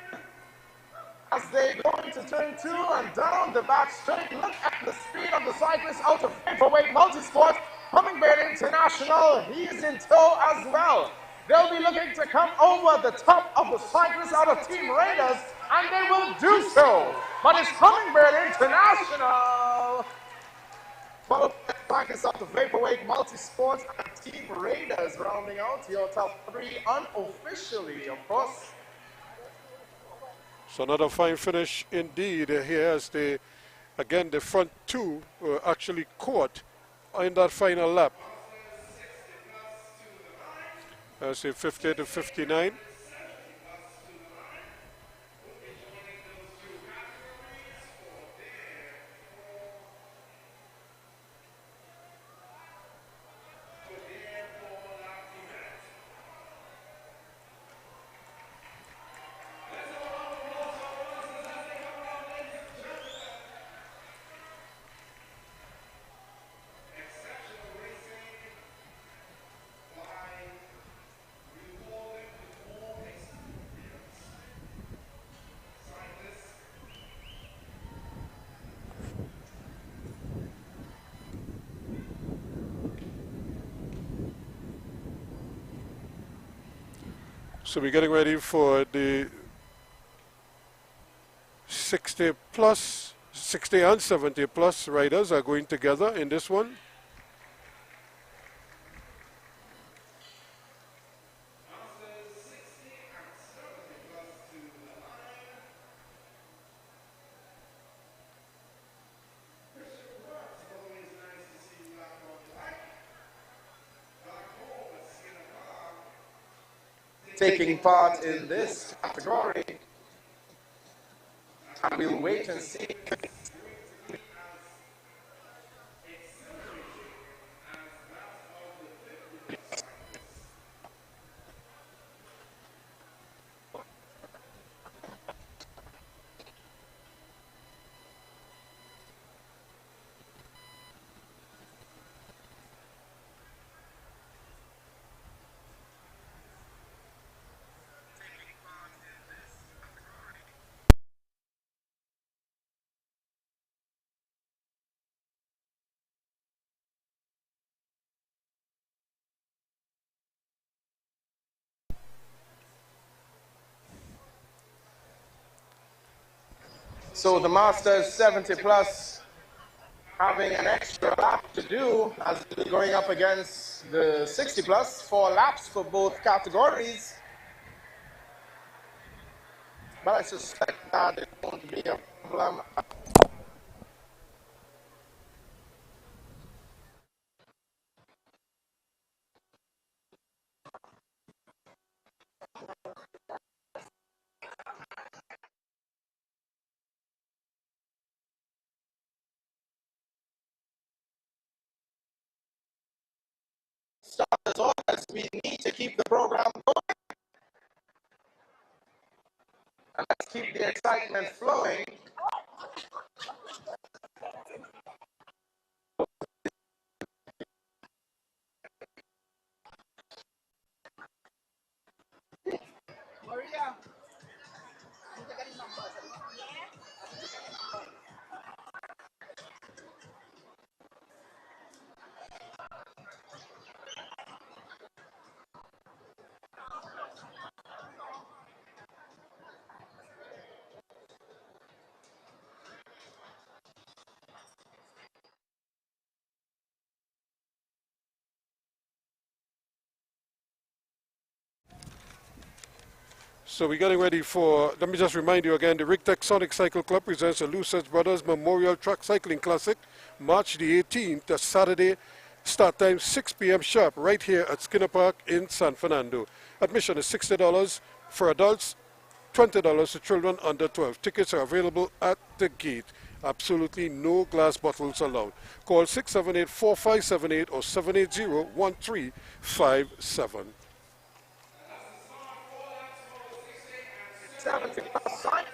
as they go into turn 2 and down the back straight. Look at the speed of the cyclist out of Vaporweight Multisport. Hummingbird International, he's in tow as well. They'll be looking to come over the top of the cyclists out of Team Raiders, and they will do so. But it's Hummingbird International, followed by cyclists out of Vaporweight Multisport and Team Raiders, rounding out your top 3 unofficially, of course. So another fine finish indeed here as the front 2 were actually caught in that final lap. As a 50 to 59. So we're getting ready for the 60 plus, 60 and 70 plus riders are going together in this one. Taking part in this category, and we'll wait and see. So the Masters 70 plus having an extra lap to do as they're going up against the 60 plus, 4 laps for both categories. But I suspect that it won't be a problem. As always, we need to keep the program going. And let's keep the excitement flowing. Maria. So we're getting ready for, let me just remind you again, the Rigtech Sonic Cycle Club presents the Lucas Brothers Memorial Track Cycling Classic, March the 18th, that's Saturday, start time 6 p.m. sharp, right here at Skinner Park in San Fernando. Admission is $60 for adults, $20 for children under 12. Tickets are available at the gate. Absolutely no glass bottles allowed. Call 678-4578 or 780-1357. 70 plus signs.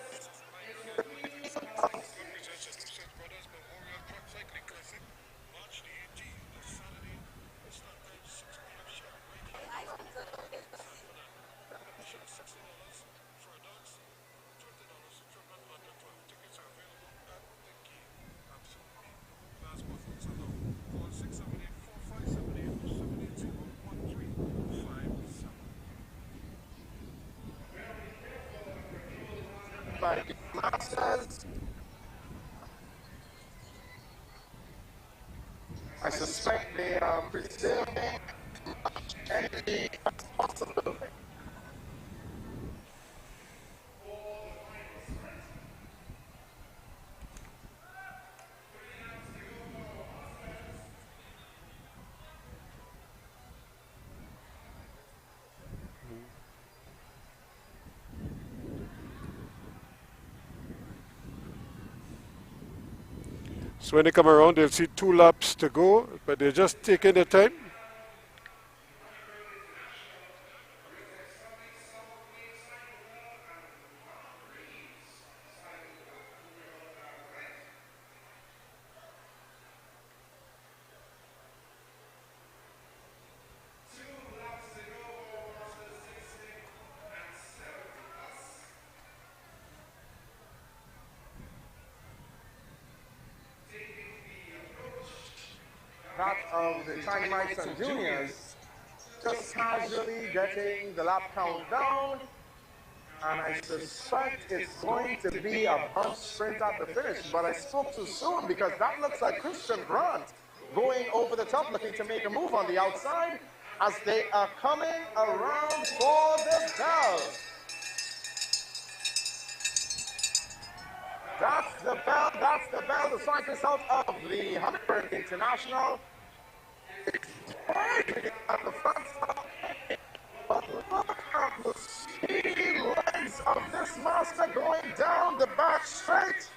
By the masters. I suspect they are preserving energy as possible. So when they come around, they'll see 2 laps to go, but they're just taking their time. That of the Chinese and juniors just casually getting the lap count down, and I suspect it's going to be a bunch sprint at the finish, but I spoke too soon because that looks like Christian Grant going over the top, looking to make a move on the outside as they are coming around for the bell. That's the bell, that's the bell, the cyclist out of the Hummingbird International. At the front stop. But look at the speedy legs of this master going down the back straight.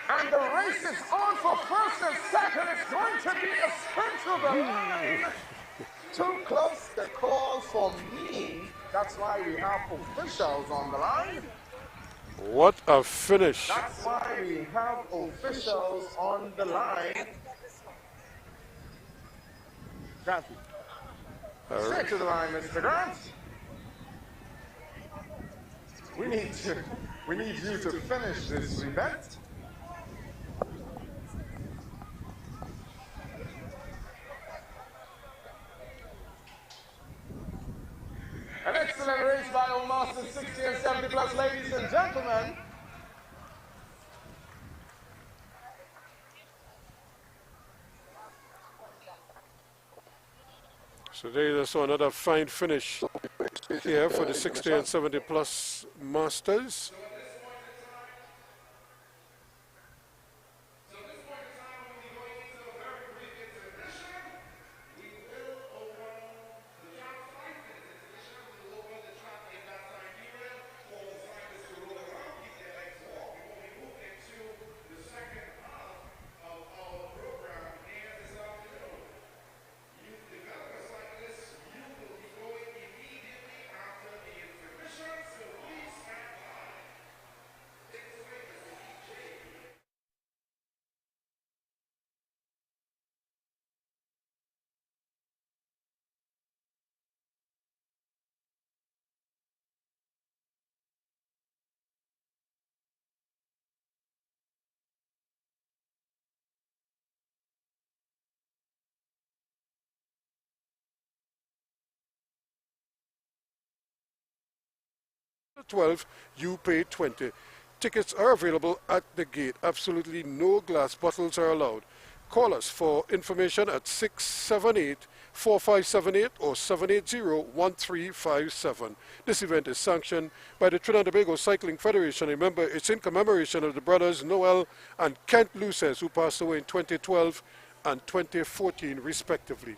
And the race is on for first and second. It's going to be a sprint to the line. Too close to call for me. That's why we have officials on the line. What a finish. That's why we have officials on the line. Grant. Straight to the line, Mr. Grant. We need you to finish this event. An excellent race by our masters, 60 and 70 plus, ladies and gentlemen. So there you saw another fine finish here for the 60 and 70 plus masters. The 12, you pay 20. Tickets are available at the gate. Absolutely no glass bottles are allowed. Call us for information at 678-4578 or 780-1357. This event is sanctioned by the Trinidad and Tobago Cycling Federation. Remember, it's in commemoration of the brothers Noel and Kent Luces, who passed away in 2012 and 2014 respectively.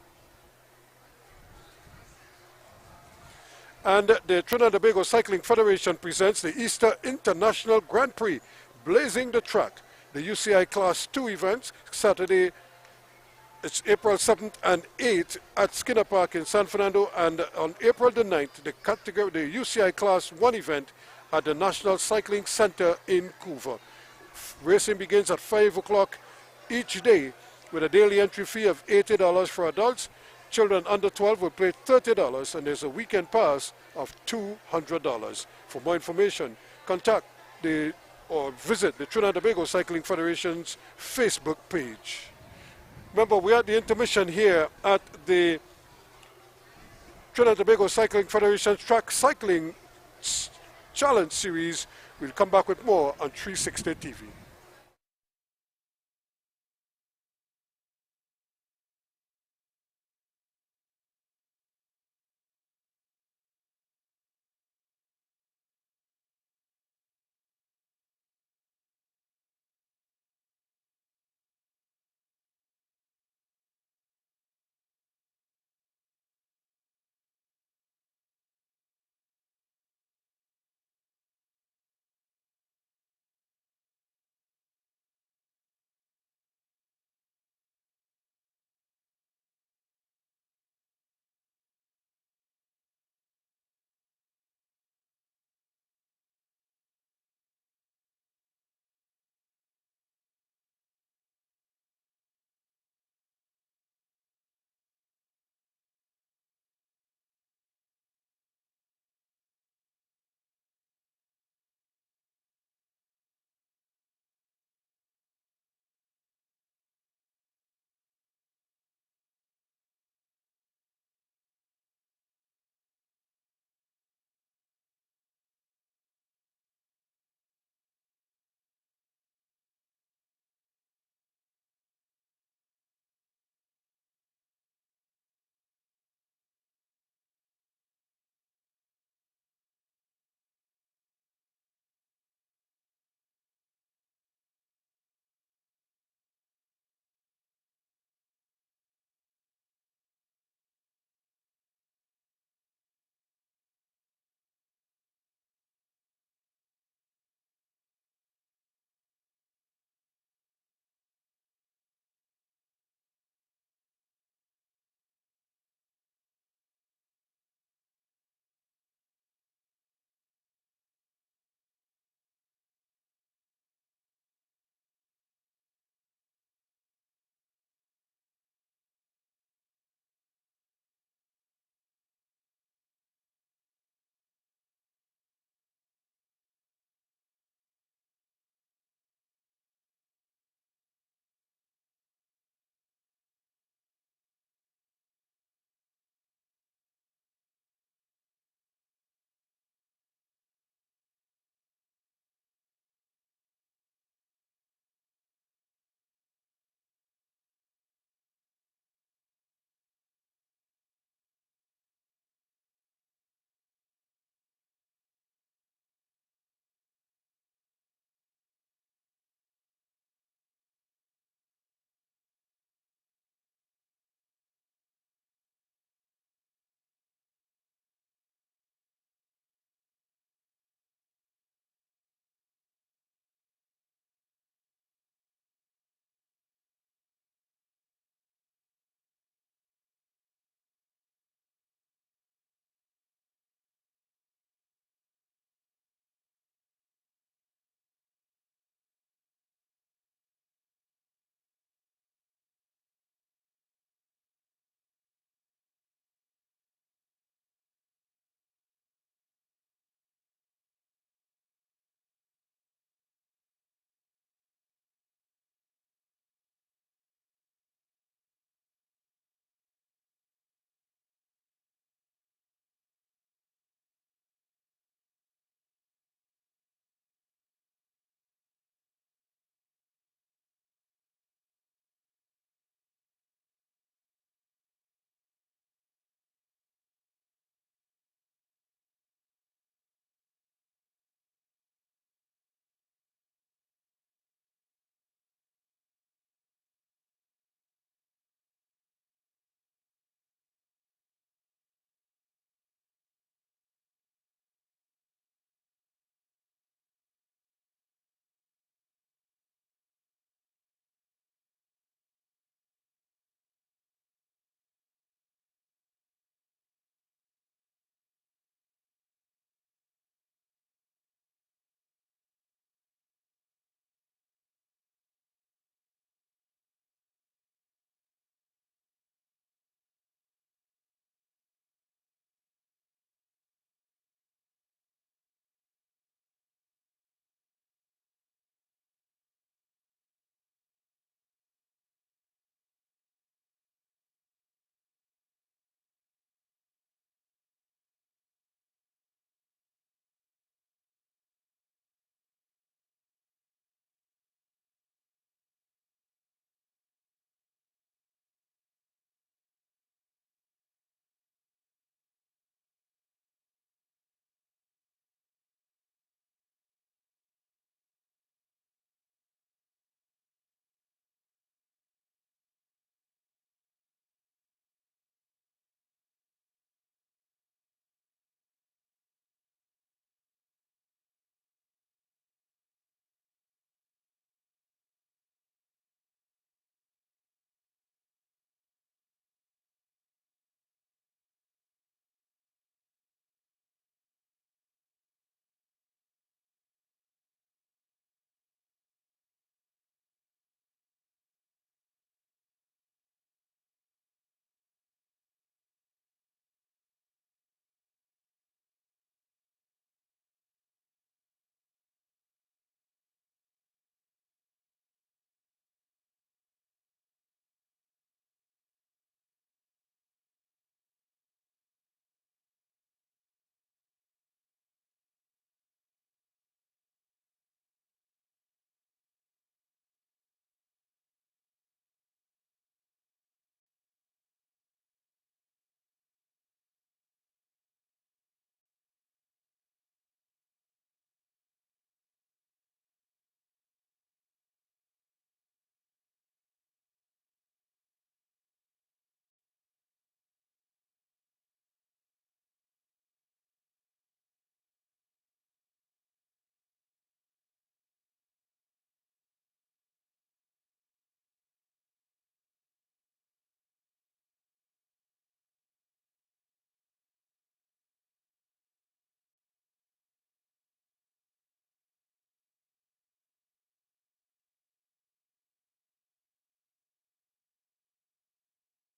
And the Trinidad and Tobago Cycling Federation presents the Easter International Grand Prix, Blazing the Track. The UCI Class 2 events, Saturday, it's April 7th and 8th at Skinner Park in San Fernando, and on April the 9th, the UCI Class 1 event at the National Cycling Center in Couva. Racing begins at 5 o'clock each day with a daily entry fee of $80 for adults. Children under 12 will pay $30, and there's a weekend pass of $200. For more information, contact or visit the Trinidad and Tobago Cycling Federation's Facebook page. Remember, we are at the intermission here at the Trinidad and Tobago Cycling Federation's Track Cycling Challenge Series. We'll come back with more on 360 TV.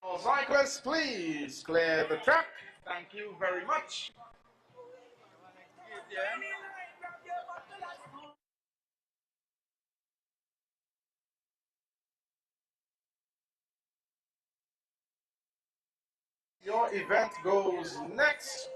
All cyclists, please clear the track. Thank you very much. Your event goes next.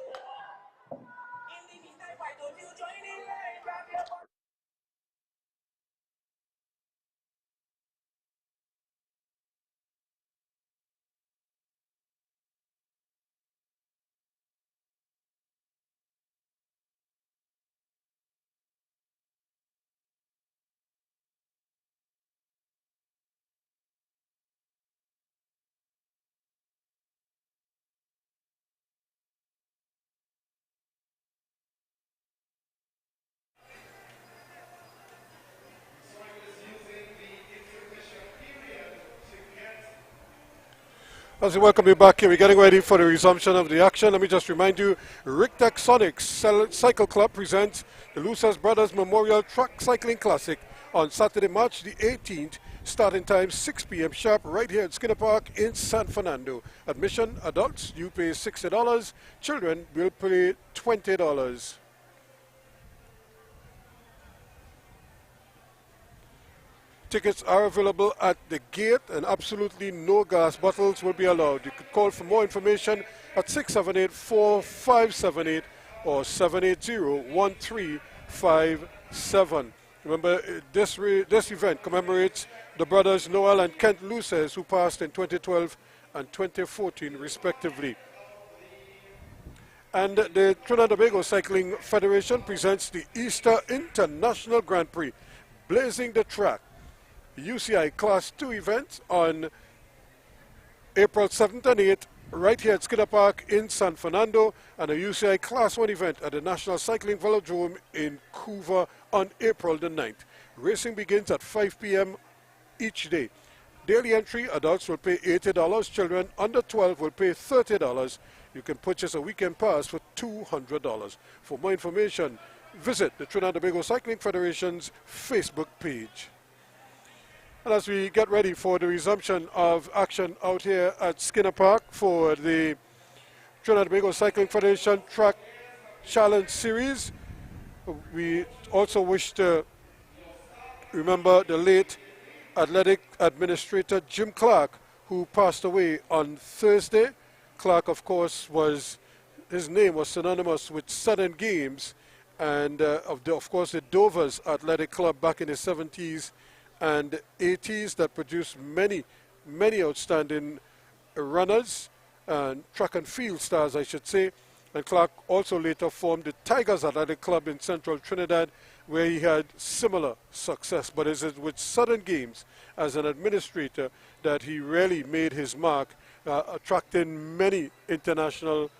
As we welcome you back here, we're getting ready for the resumption of the action. Let me just remind you, Rick Sonic Cycle Club presents the Lucas Brothers Memorial Track Cycling Classic on Saturday, March the 18th, starting time 6 p.m. sharp, right here at Skinner Park in San Fernando. Admission, adults, you pay $60. Children will pay $20. Tickets are available at the gate and absolutely no gas bottles will be allowed. You could call for more information at 678-4578 or 780-1357. Remember, this event commemorates the brothers Noel and Kent Luces, who passed in 2012 and 2014 respectively. And the Trinidad and Tobago Cycling Federation presents the Easter International Grand Prix, Blazing the Track, UCI Class 2 event on April 7th and 8th right here at Skinner Park in San Fernando, and a UCI Class 1 event at the National Cycling Velodrome in Couva on April the 9th. Racing begins at 5 p.m. each day. Daily entry, adults will pay $80, children under 12 will pay $30. You can purchase a weekend pass for $200. For more information, visit the Trinidad and Tobago Cycling Federation's Facebook page. And as we get ready for the resumption of action out here at Skinner Park for the Trinidad and Tobago Cycling Federation Track Challenge Series, we also wish to remember the late athletic administrator Jim Clark, who passed away on Thursday. Clark, of course, his name was synonymous with Southern Games and, of course, the Dover's Athletic Club back in the 70s and 80s that produced many outstanding runners and track and field stars, I should say. And Clark also later formed the Tigers Athletic Club in central Trinidad, where he had similar success. But it is with Southern Games as an administrator that he really made his mark, attracting many international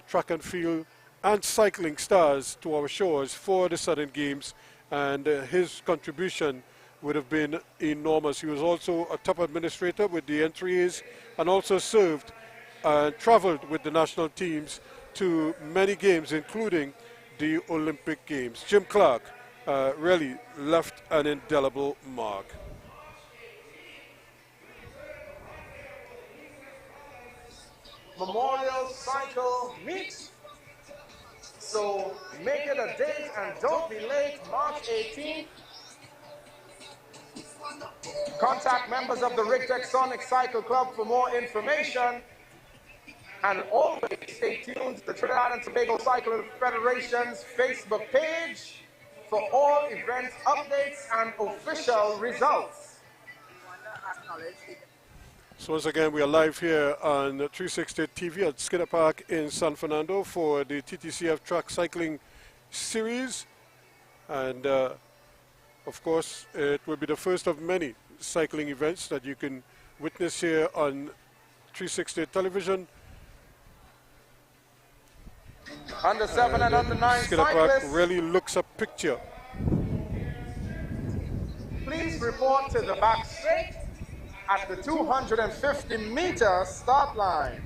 track and field and cycling stars to our shores for the Southern Games, and his contribution would have been enormous. He was also a top administrator with the entries and also served and traveled with the national teams to many games, including the Olympic Games. Jim Clark really left an indelible mark. Memorial Cycle Meet. So make it a date and don't be late, March 18th. Contact members of the Rigtech Sonic Cycle Club for more information. And always stay tuned to the Trinidad and Tobago Cycling Federation's Facebook page for all event updates and official results. So once again, we are live here on 360 TV at Skinner Park in San Fernando for the TTCF Track Cycling Series. And of course, it will be the first of many cycling events that you can witness here on 360 television. Under 7 and under 9 Skinner Park cyclists, really looks a picture. please report to the back straight at the 250-meter start line.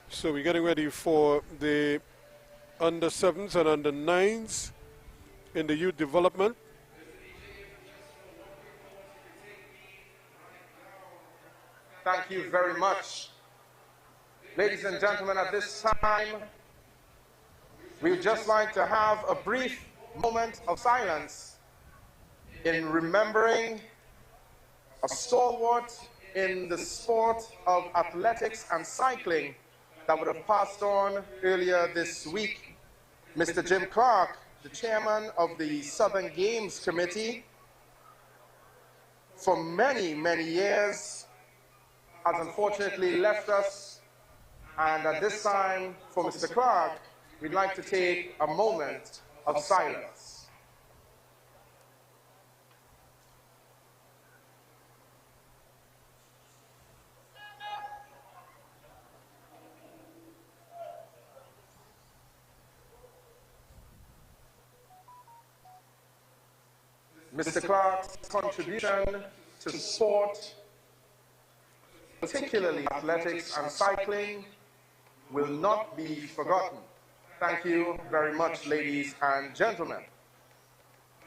So we're getting ready for the under 7s and under 9s in the youth development. Thank you very much. Ladies and gentlemen, at this time, we would just like to have a brief moment of silence in remembering a stalwart in the sport of athletics and cycling that would have passed on earlier this week. Mr. Jim Clark, the chairman of the Southern Games Committee, for many, many years, has unfortunately left us. And at this time, for Mr. Clark, we'd like to take a moment of silence. Mr. Clark's contribution to sport, particularly athletics and cycling, will not be forgotten. Thank you very much, ladies and gentlemen.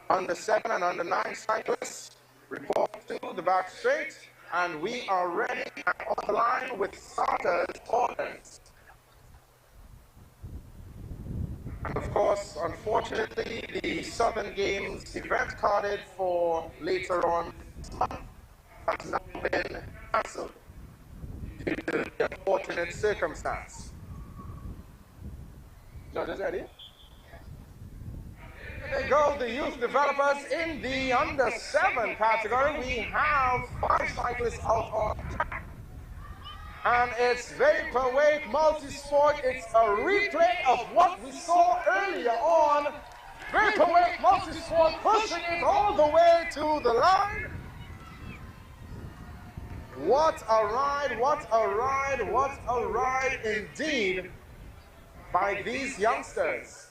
Under 7 and under 9 cyclists report to the back straight, and we are ready and on the line with starters orders. And of course, unfortunately, the Southern Games event carded for later on this month has now been cancelled due to the unfortunate circumstance. Judges ready? There they go, the youth developers in the under 7 category. We have 5 cyclists out on track. And it's vaporweight multi-sport. It's a replay of what we saw earlier on. Vaporweight multi-sport pushing it all the way to the line. What a ride, what a ride, what a ride indeed by these youngsters.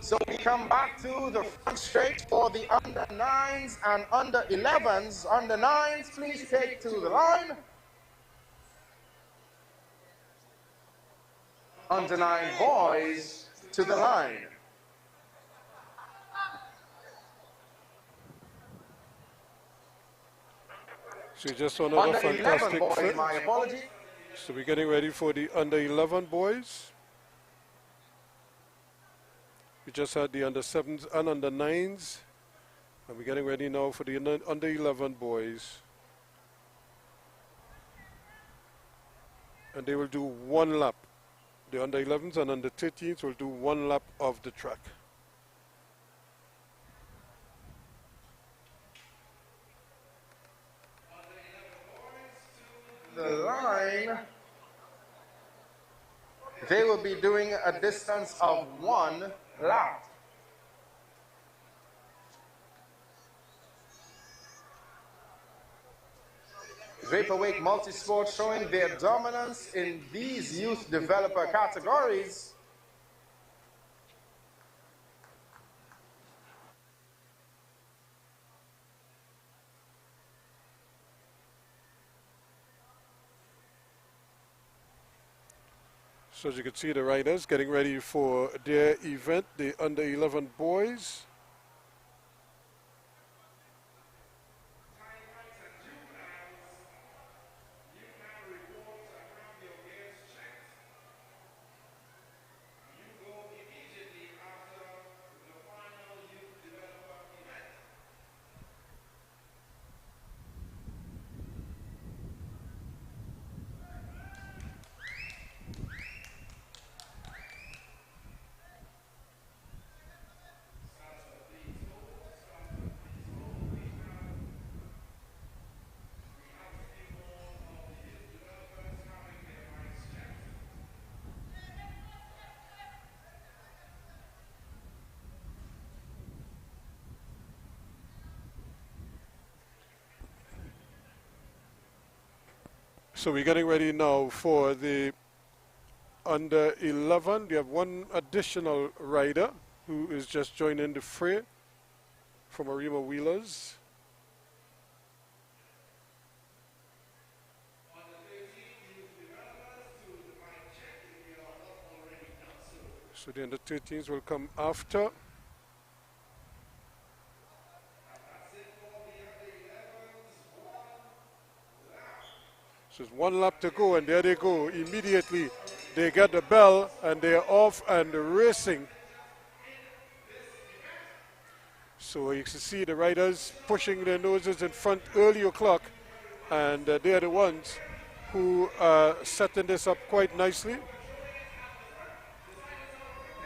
So we come back to the front straight for the under 9s and under 11s. Under 9s, please take to the line. Under 9 boys to the line. So just another Under fantastic 11 boys, fit. my apology. So we're getting ready for the under 11 boys. We just had the under 7s and under 9s. And we're getting ready now for the under 11 boys. And they will do 1 lap. The under 11s and under 13s will do 1 lap of the track. The line, they will be doing a distance of 1 lap. Vaporweight multisport showing their dominance in these youth developer categories. So as you can see, the riders getting ready for their event, the under 11 boys. So we're getting ready now for the under 11. We have one additional rider who is just joining the fray from Arima Wheelers. So the under 13s will come after. So it's one lap to go, and there they go. Immediately, they get the bell, and they're off and racing. So you can see the riders pushing their noses in front early o'clock, and they're the ones who are setting this up quite nicely.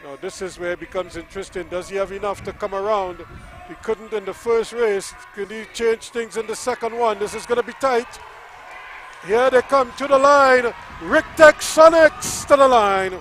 Now this is where it becomes interesting. Does he have enough to come around? He couldn't in the first race. Could he change things in the second one? This is going to be tight. Here they come to the line. Rictech Sonics to the line.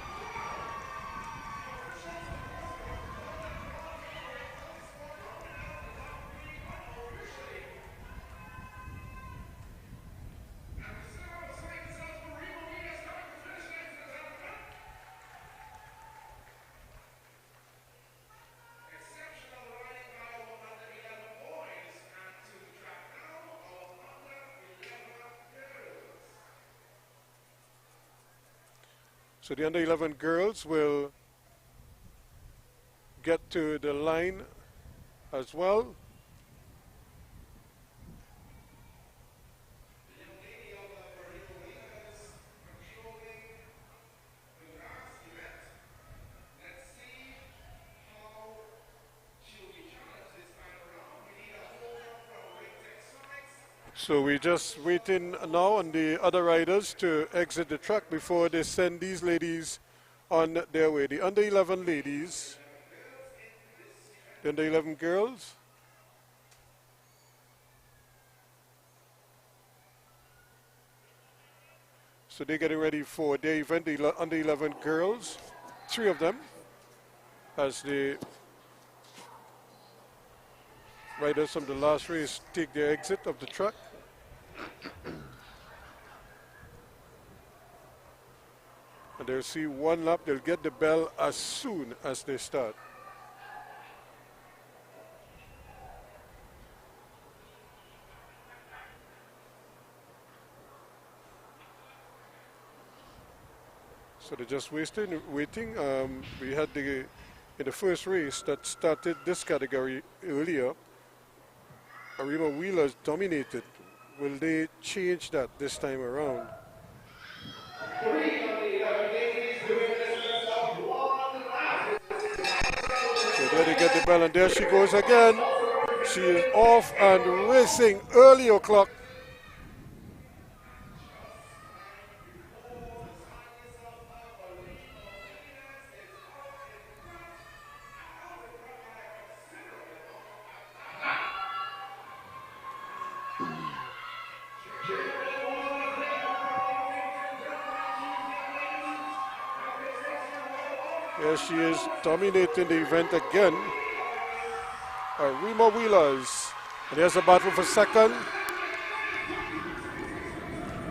So the under 11 girls will get to the line as well. So we're just waiting now on the other riders to exit the track before they send these ladies on their way. The under 11 ladies, the under 11 girls. So they're getting ready for their event, the under 11 girls, 3 of them, as the riders from the last race take their exit of the track. And they'll see one lap, they'll get the bell as soon as they start. So they're just waiting. We had in the first race that started this category earlier, Arima Wheelers dominated. Will they change that this time around? So there they get the bell, and there she goes again. She is off and racing early o'clock. There she is dominating the event again. Rima Wheelers. And there's a battle for second.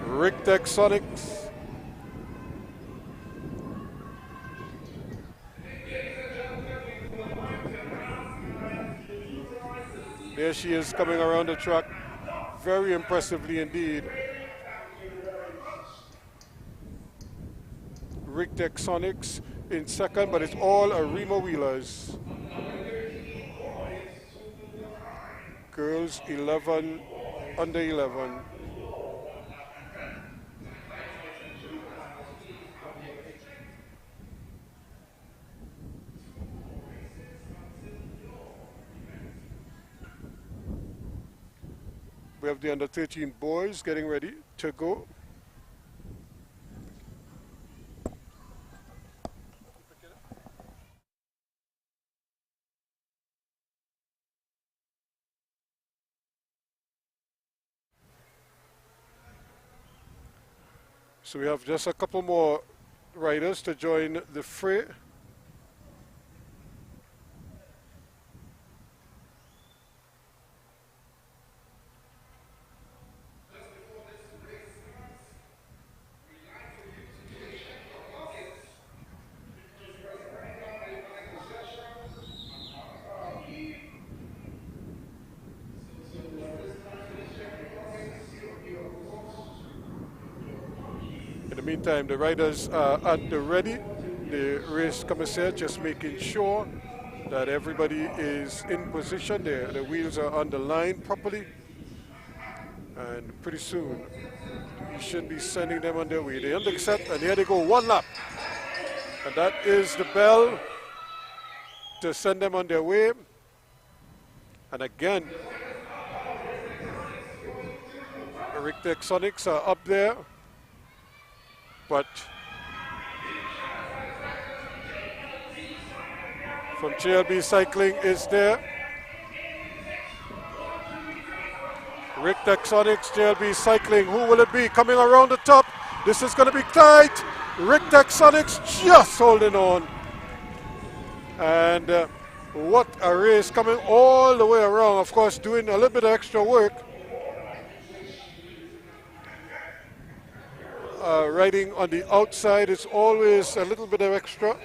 Rictech Sonics. There she is coming around the track. Very impressively indeed. Rictech Sonics in second, but it's all Rima Wheelers. Girls 11, under 11. We have the under 13 boys getting ready to go. So we have just a couple more riders to join the fray. In the meantime, the riders are at the ready. The race commissaire just making sure that everybody is in position. The wheels are on the line properly. And pretty soon, you should be sending them on their way. They underset, and here they go, one lap. And that is the bell to send them on their way. And again, the Richter Sonics are up there. But from JLB Cycling is there. Rick Texonics, JLB Cycling, who will it be? Coming around the top. This is going to be tight. Rick Texonics just holding on. And what a race, coming all the way around. Of course, doing a little bit of extra work. Riding on the outside is always a little bit of extra.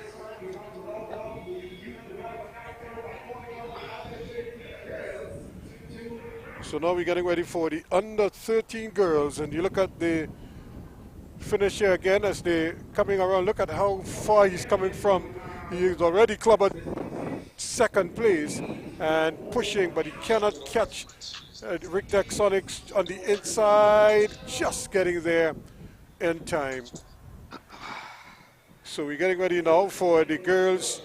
So now we're getting ready for the under 13 girls, and you look at the finish here again as they're coming around. Look at how far he's coming from. He's already clubbed second place and pushing, but he cannot catch Rick Texonics on the inside, just getting there in time. So we're getting ready now for the girls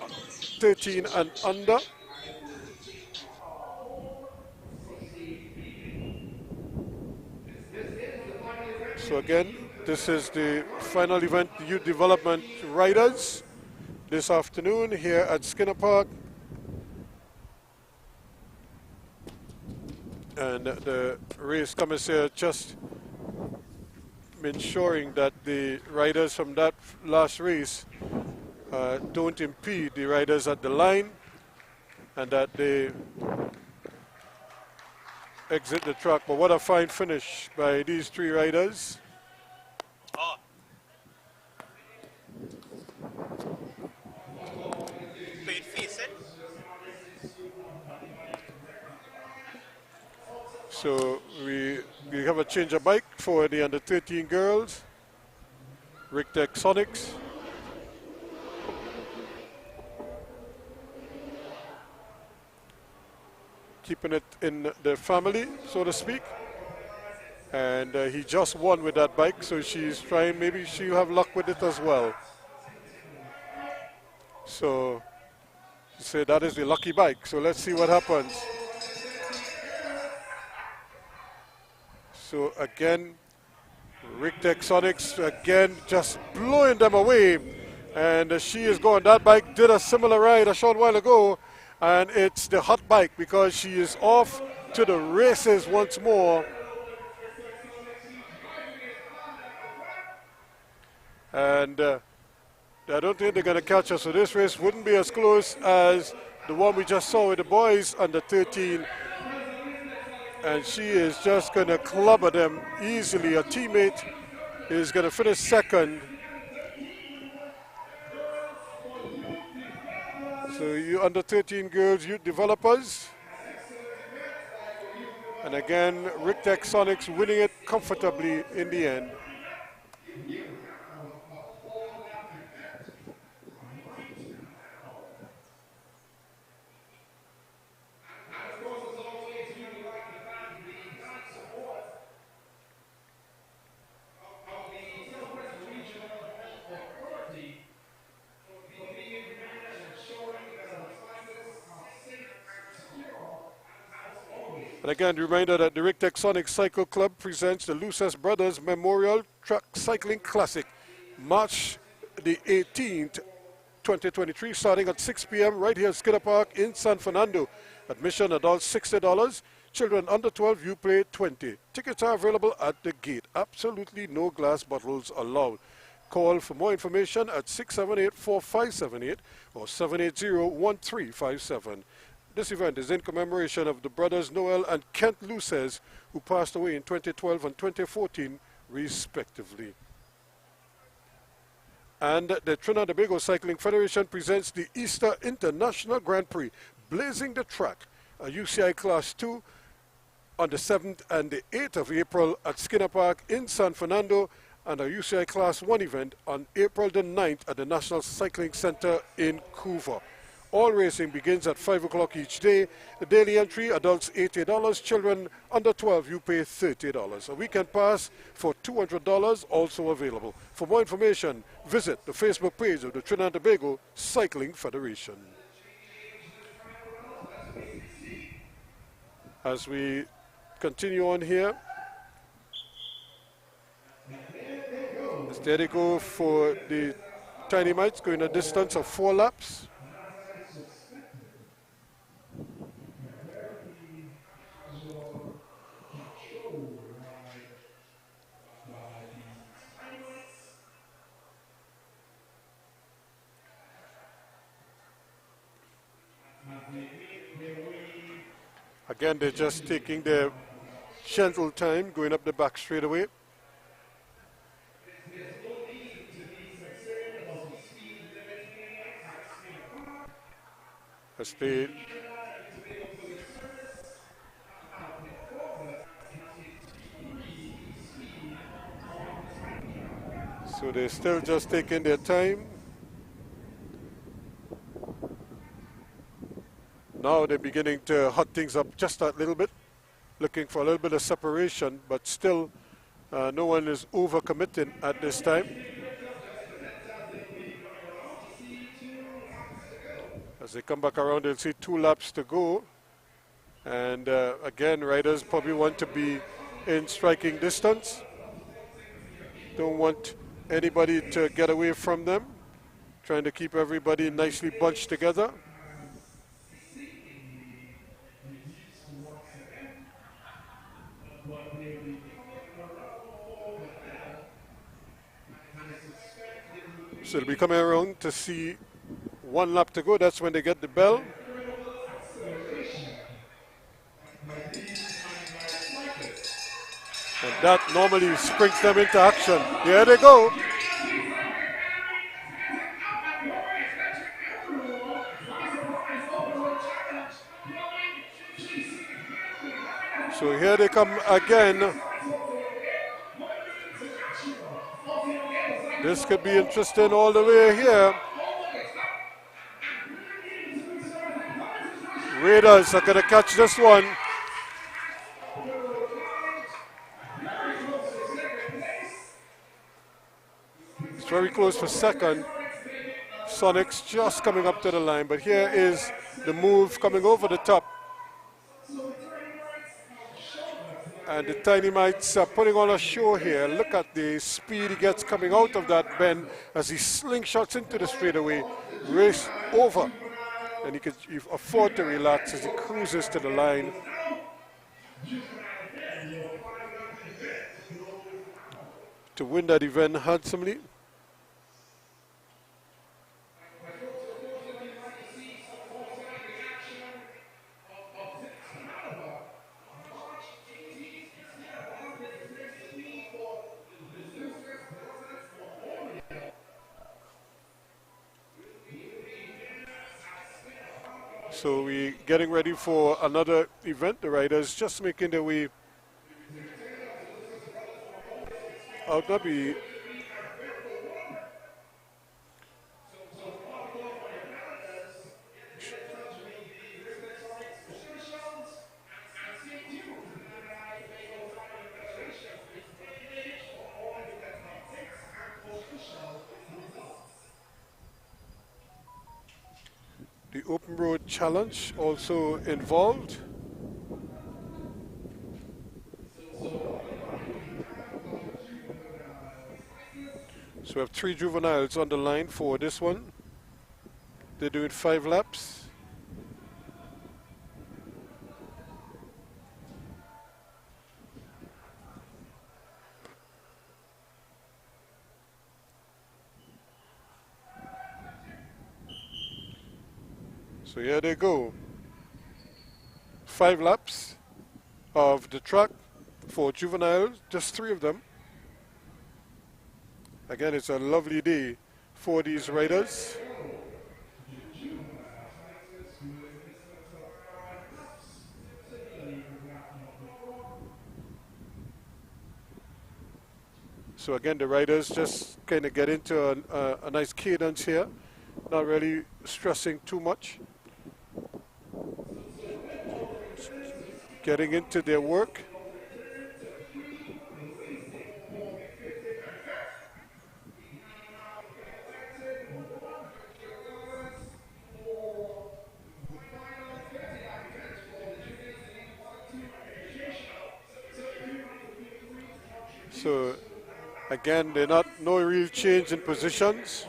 13 and under. So again, this is the final event, Youth Development Riders, this afternoon here at Skinner Park. And the race commissaire just ensuring that the riders from that last race don't impede the riders at the line, and that they exit the track. But what a fine finish by these three riders. So we have a change of bike for the under 13 girls. Rick Texonics. Keeping it in the family, so to speak. And he just won with that bike, so she's trying, maybe she'll have luck with it as well. So she said that is the lucky bike, so let's see what happens. So again, Rick Texonics again just blowing them away. And she is going, that bike did a similar ride a short while ago. And it's the hot bike because she is off to the races once more. And I don't think they're going to catch her. So this race wouldn't be as close as the one we just saw with the boys under 13. And she is just going to clobber them easily. Her teammate is going to finish second. So you under 13 girls, youth developers. And again, Rick Texonics winning it comfortably in the end. And again, reminder that the Rick Texonics Cycle Club presents the Luces Brothers Memorial Track Cycling Classic, March the 18th, 2023, starting at 6 p.m. right here at Skinner Park in San Fernando. Admission adults $60, children under 12, you pay $20. Tickets are available at the gate. Absolutely no glass bottles allowed. Call for more information at 678-4578 or 780-1357. This event is in commemoration of the brothers Noel and Kent Luces, who passed away in 2012 and 2014, respectively. And the Trinidad and Tobago Cycling Federation presents the Easter International Grand Prix, Blazing the Track, a UCI Class 2 on the 7th and the 8th of April at Skinner Park in San Fernando, and a UCI Class 1 event on April the 9th at the National Cycling Center in Couva. All racing begins at 5 o'clock each day. The daily entry, adults $80, children under 12, you pay $30. A weekend pass for $200 also available. For more information, visit the Facebook page of the Trinidad and Tobago Cycling Federation. As we continue on here, there they go for the Tiny Mites, going a distance of 4 laps. Again, they're just taking their gentle time, going up the back straightaway. As they so they're still just taking their time. Now they're beginning to hot things up just a little bit, looking for a little bit of separation, but still no one is overcommitting at this time. As they come back around, they'll see 2 laps to go. And again, riders probably want to be in striking distance. Don't want anybody to get away from them. Trying to keep everybody nicely bunched together. So they'll be coming around to see 1 lap to go. That's when they get the bell. And that normally springs them into action. There they go. So here they come again. This could be interesting all the way here. Raiders are going to catch this one. It's very close for second. Sonic's just coming up to the line, but here is the move coming over the top. And the Tiny Mites are putting on a show here. Look at the speed he gets coming out of that bend as he slingshots into the straightaway, race over. And he can afford to relax as he cruises to the line. To win that event handsomely. So we're getting ready for another event. The riders just making their way out. Maybe the open road challenge also involved. So we have 3 juveniles on the line for this one. They're doing 5 laps. So here they go. 5 laps of the track for juveniles, just 3 of them. Again, it's a lovely day for these riders. So again, the riders just kind of get into a nice cadence here. not really stressing too much. Getting into their work. So again, no real change in positions.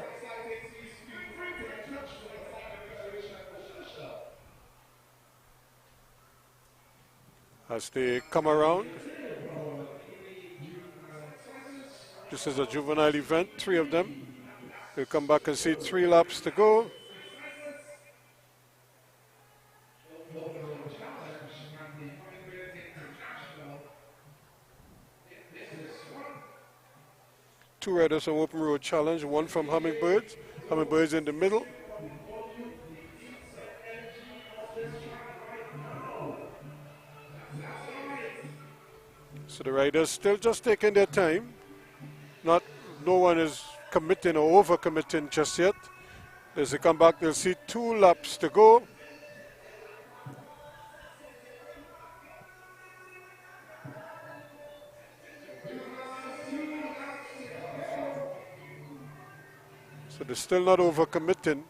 As they come around. This is a juvenile event, 3 of them. We'll come back and see 3 laps to go. Two riders from Open Road Challenge, one from Hummingbirds. Hummingbirds in the middle. So the riders still just taking their time. No one is committing or over-committing just yet. As they come back, they'll see 2 laps to go. So they're still not over-committing.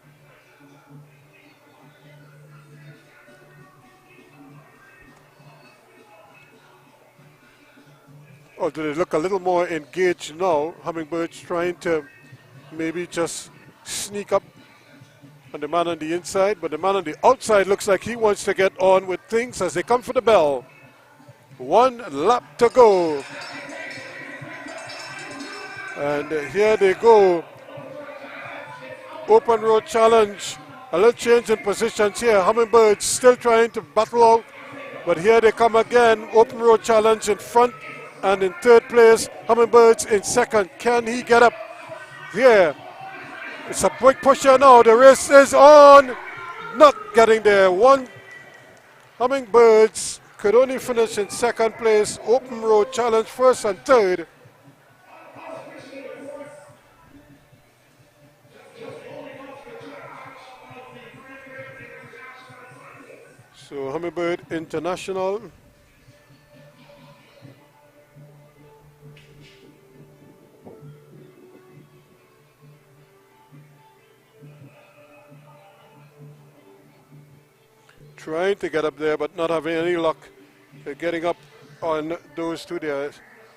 Although they look a little more engaged now. Hummingbirds trying to maybe just sneak up on the man on the inside, but the man on the outside looks like he wants to get on with things as they come for the bell. 1 lap to go. And here they go. Open Road Challenge. A little change in positions here. Hummingbirds still trying to battle out, but here they come again. Open Road Challenge in front and in 3rd place. Hummingbirds in 2nd. Can he get up here? It's a quick pusher now. The race is on. Not getting there. Hummingbirds could only finish in 2nd place. Open Road Challenge 1st and 3rd. So Hummingbird International. Trying to get up there, but not having any luck getting up on those 2 there.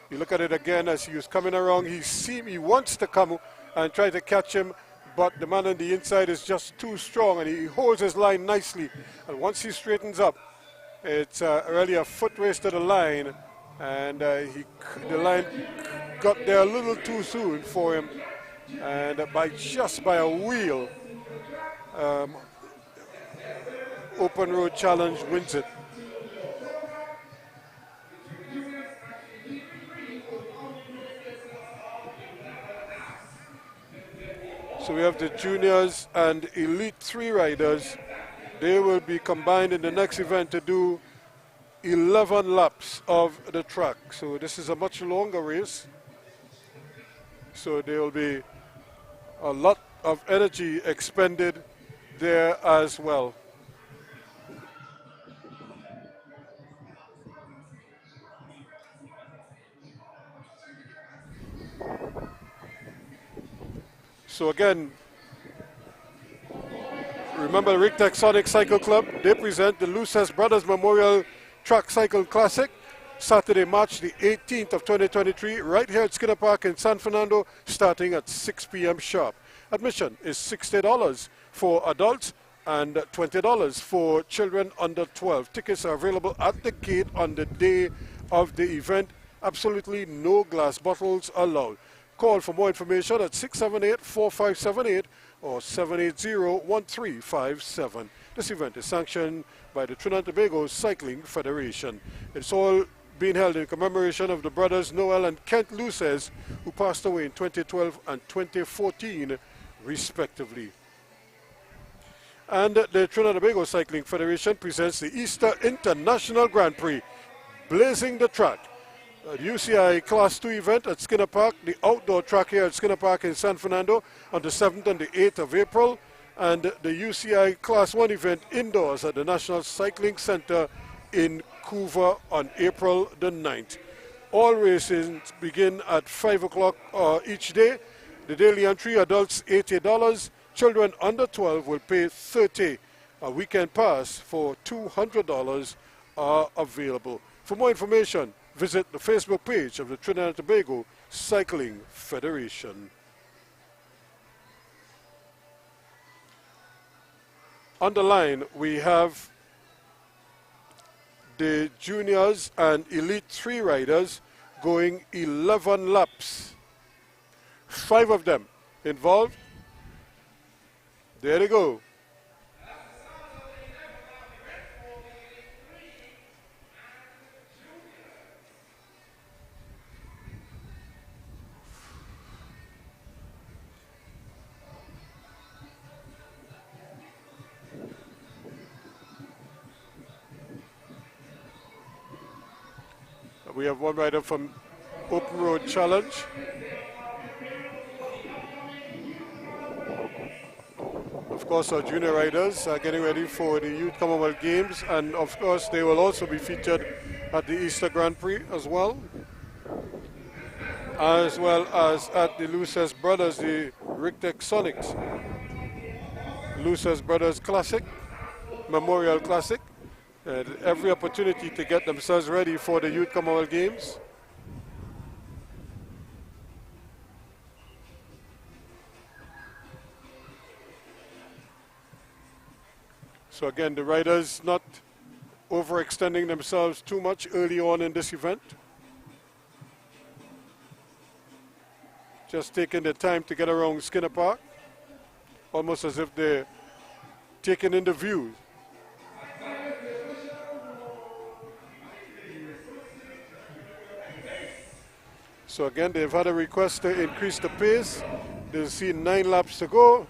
You look at it again as he was coming around. He wants to come and try to catch him, but the man on the inside is just too strong, and he holds his line nicely. And once he straightens up, it's really a foot race to the line, and the line got there a little too soon for him, and by a wheel, Open Road Challenge wins it. So we have the juniors and elite 3 riders. They will be combined in the next event to do 11 laps of the track. So this is a much longer race. So there will be a lot of energy expended there as well. So again, remember the Rigtech Sonic Cycle Club, they present the Luces Brothers Memorial Track Cycle Classic, Saturday, March the 18th of 2023, right here at Skinner Park in San Fernando, starting at 6 p.m. sharp. Admission is $60 for adults and $20 for children under 12. Tickets are available at the gate on the day of the event. Absolutely no glass bottles allowed. Call for more information at 678-4578 or 780-1357. This event is sanctioned by the Trinidad and Tobago Cycling Federation. It's all being held in commemoration of the brothers Noel and Kent Luces, who passed away in 2012 and 2014, respectively. And the Trinidad and Tobago Cycling Federation presents the Easter International Grand Prix, Blazing the Track. The UCI Class 2 event at Skinner Park, the outdoor track here at Skinner Park in San Fernando on the 7th and the 8th of April. and the UCI Class 1 event indoors at the National Cycling Center in Couva on April the 9th. All races begin at 5 o'clock each day. The daily entry, adults $80, children under 12 will pay $30. A weekend pass for $200 are available. For more information, visit the Facebook page of the Trinidad and Tobago Cycling Federation. On the line, we have the juniors and elite 3 riders going 11 laps. 5 of them involved. There they go. We have one rider from Open Road Challenge. Of course, our junior riders are getting ready for the Youth Commonwealth Games, and of course they will also be featured at the Easter Grand Prix as well as at the Luces Brothers, the Richtec Sonics Luces Brothers Classic, Memorial Classic. Every opportunity to get themselves ready for the Youth Commonwealth Games. So again, the riders not overextending themselves too much early on in this event. Just taking the time to get around Skinner Park, almost as if they're taking in the view. So again, they've had a request to increase the pace. They'll see 9 laps to go.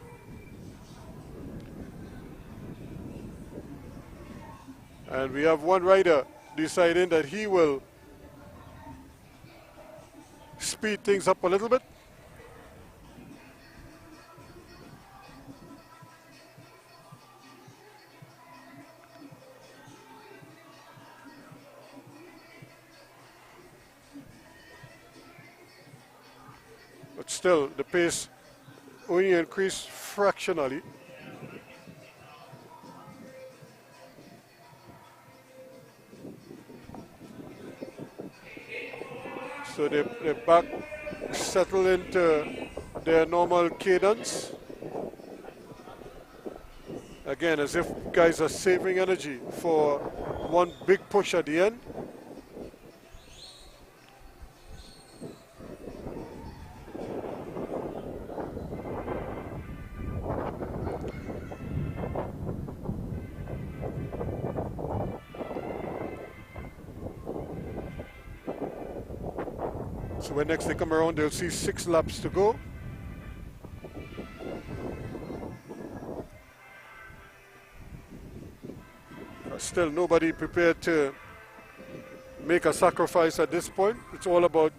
And we have one rider deciding that he will speed things up a little bit. But still, the pace only increased fractionally. So they're back, settle into their normal cadence. Again, as if guys are saving energy for one big push at the end. So when next they come around, they'll see 6 laps to go. Still nobody prepared to make a sacrifice at this point. It's all about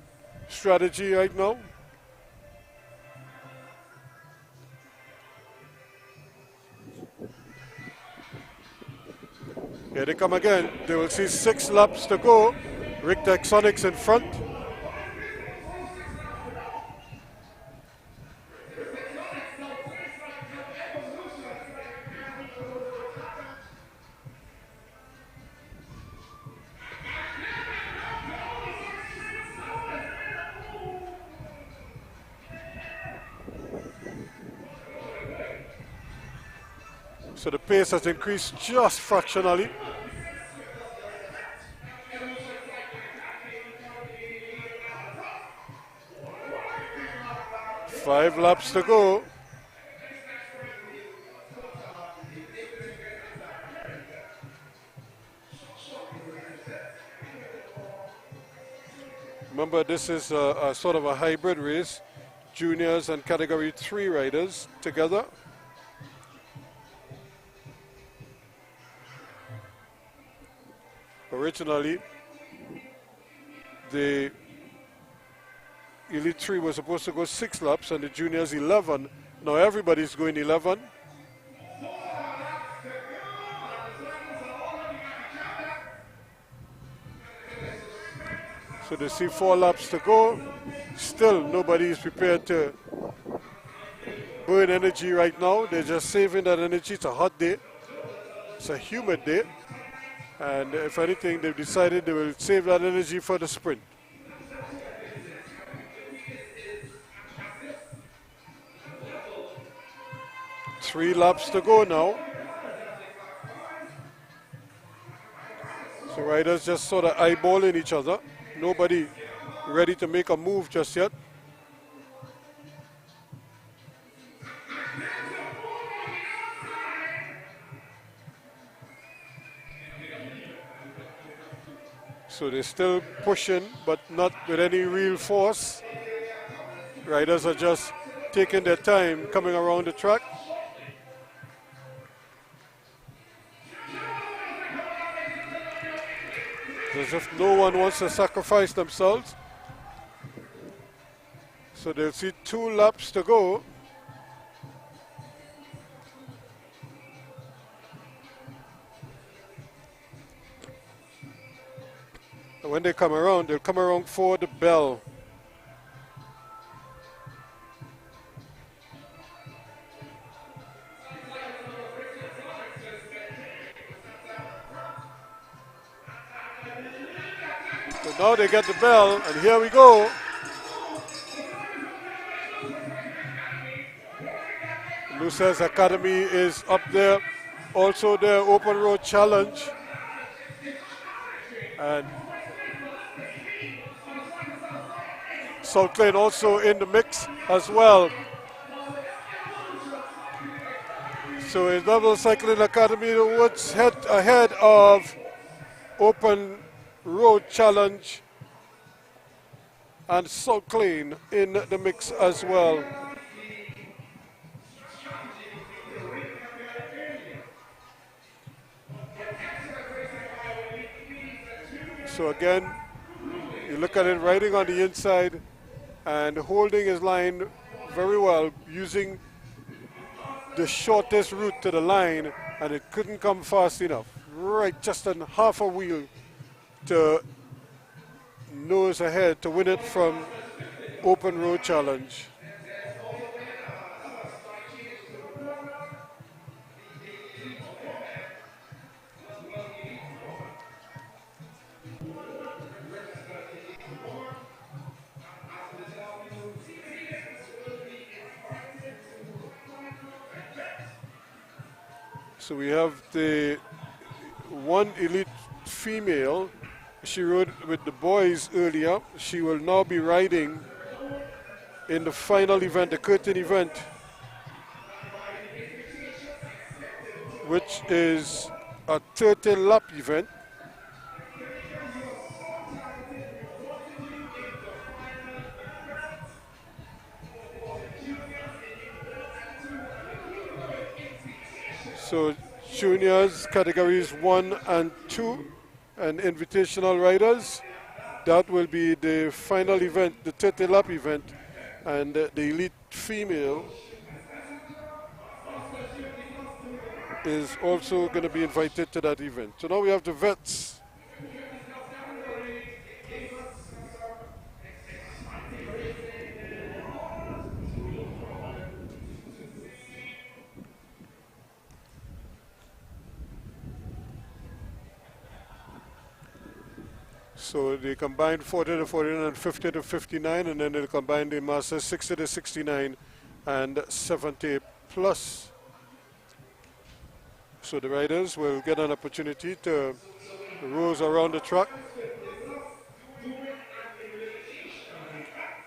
strategy right now. Here they come again. They will see 6 laps to go. Richtec Sonics in front. So the pace has increased just fractionally. Five laps to go. Remember, this is a sort of a hybrid race. Juniors and Category 3 riders together. Originally, the Elite 3 was supposed to go 6 laps and the Juniors 11. Now everybody's going 11. So they see 4 laps to go. Still, nobody is prepared to burn energy right now. They're just saving that energy. It's a hot day. It's a humid day. And if anything, they've decided they will save that energy for the sprint. Three laps to go now. So riders just sort of eyeballing each other. Nobody ready to make a move just yet. So they're still pushing, but not with any real force. Riders are just taking their time coming around the track. As if no one wants to sacrifice themselves. So they'll see 2 laps to go. And when they come around, they'll come around for the bell. So now they get the bell, and here we go. Luce's Academy is up there. Also the Open Road Challenge. And South Lane also in the mix as well. So in Double Cycling Academy, the Woods head ahead of Open Road Challenge and South Lane in the mix as well. So again, you look at it riding on the inside and holding his line very well, using the shortest route to the line, and it couldn't come fast enough. Right, just on half a wheel to nose ahead to win it from Open Road Challenge. So we have the one elite female. She rode with the boys earlier. She will now be riding in the final event, the curtain event, which is a 30-lap event. So juniors categories 1 and 2 and invitational riders, that will be the final event, the 30-lap event, and the elite female is also going to be invited to that event. So now we have the vets. So they combined 40 to 49 and 50 to 59, and then they'll combine the masters 60 to 69 and 70 plus. So the riders will get an opportunity to rose around the track.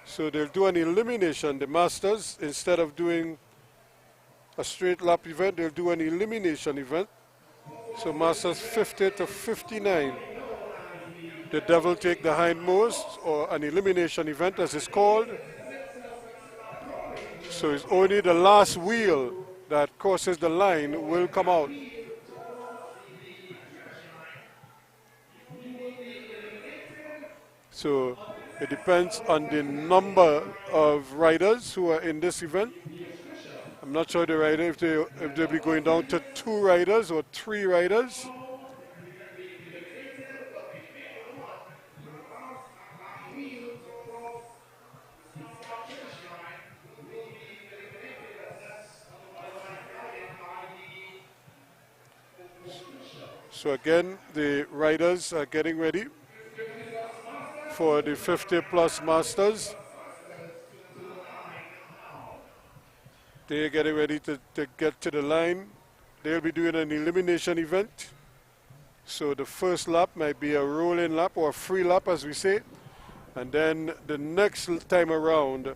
So they'll do an elimination. The masters, instead of doing a straight lap event, they'll do an elimination event. So masters 50 to 59. The devil take the hindmost, or an elimination event as it's called. So it's only the last wheel that crosses the line will come out. So it depends on the number of riders who are in this event. I'm not sure the rider if they'll be going down to 2 riders or 3 riders. So again, the riders are getting ready for the 50 plus masters. They're getting ready to get to the line. They'll be doing an elimination event. So the first lap might be a rolling lap or a free lap, as we say. And then the next time around,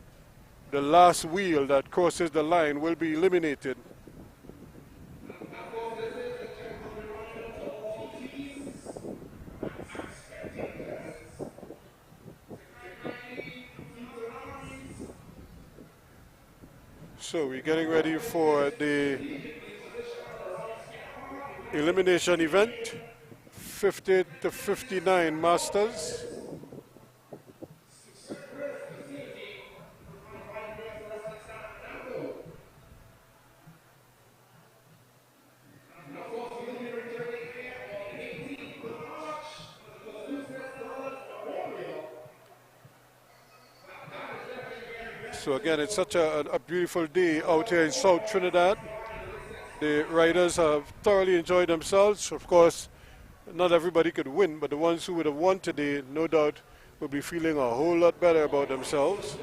the last wheel that crosses the line will be eliminated. So we're getting ready for the elimination event, 50 to 59 masters. So again, it's such a beautiful day out here in South Trinidad. The riders have thoroughly enjoyed themselves. Of course, not everybody could win, but the ones who would have won today, no doubt, will be feeling a whole lot better about themselves.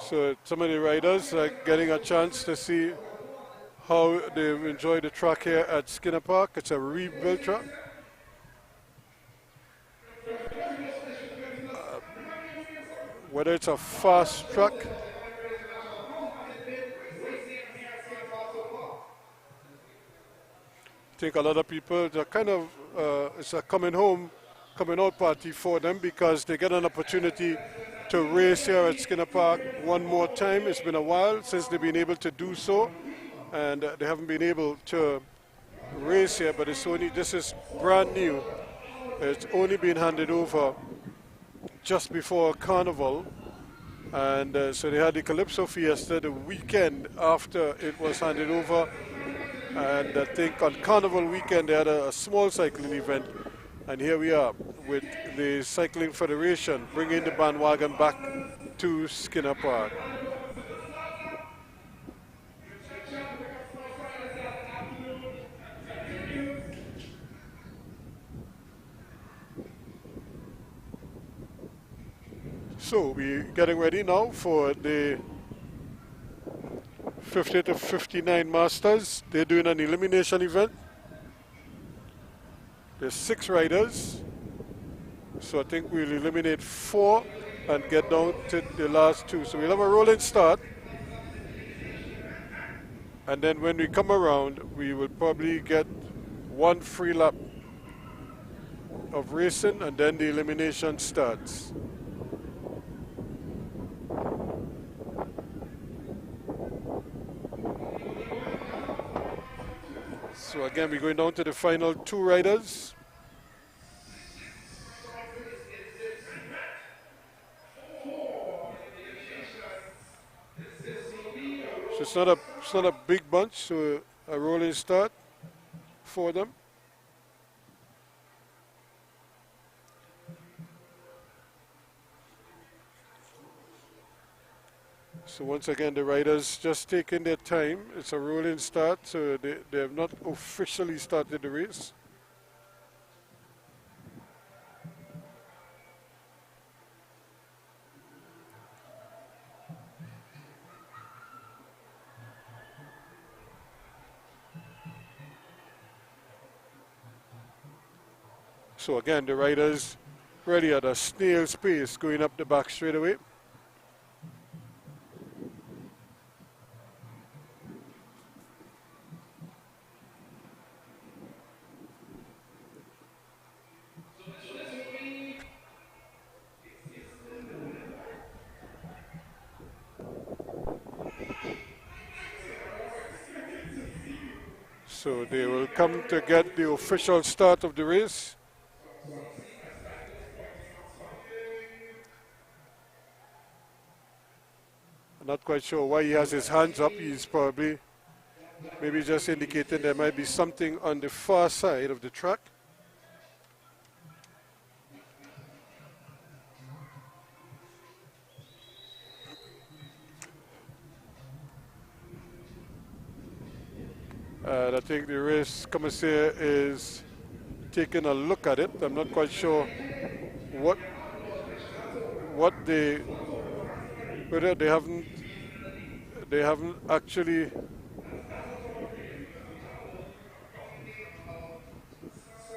So some of the riders are getting a chance to see how they've enjoyed the track here at Skinner Park. It's a rebuilt track. Whether it's a fast track, I think a lot of people, they're kind of, it's a coming out party for them because they get an opportunity to race here at Skinner Park one more time. It's been a while since they've been able to do so, and they haven't been able to race here, but this is brand new. It's only been handed over just before Carnival, and so they had the Calypso Fiesta the weekend after it was handed over, and I think on Carnival weekend they had a small cycling event, and here we are with the Cycling Federation bringing the bandwagon back to Skinner Park. So we're getting ready now for the 50 to 59 Masters. They're doing an elimination event. There's 6 riders. So I think we'll eliminate 4 and get down to the last 2. So we'll have a rolling start. And then when we come around, we will probably get 1 free lap of racing, and then the elimination starts. So again, we're going down to the final 2 riders. So it's not a big bunch, so a rolling start for them. So once again, the riders just taking their time. It's a rolling start, so they have not officially started the race. So again, the riders really at a snail's pace going up the back straightaway. So they will come to get the official start of the race. I'm not quite sure why he has his hands up. He's probably maybe just indicating there might be something on the far side of the track. I think the race commissaire is taking a look at it. I'm not quite sure what whether they haven't actually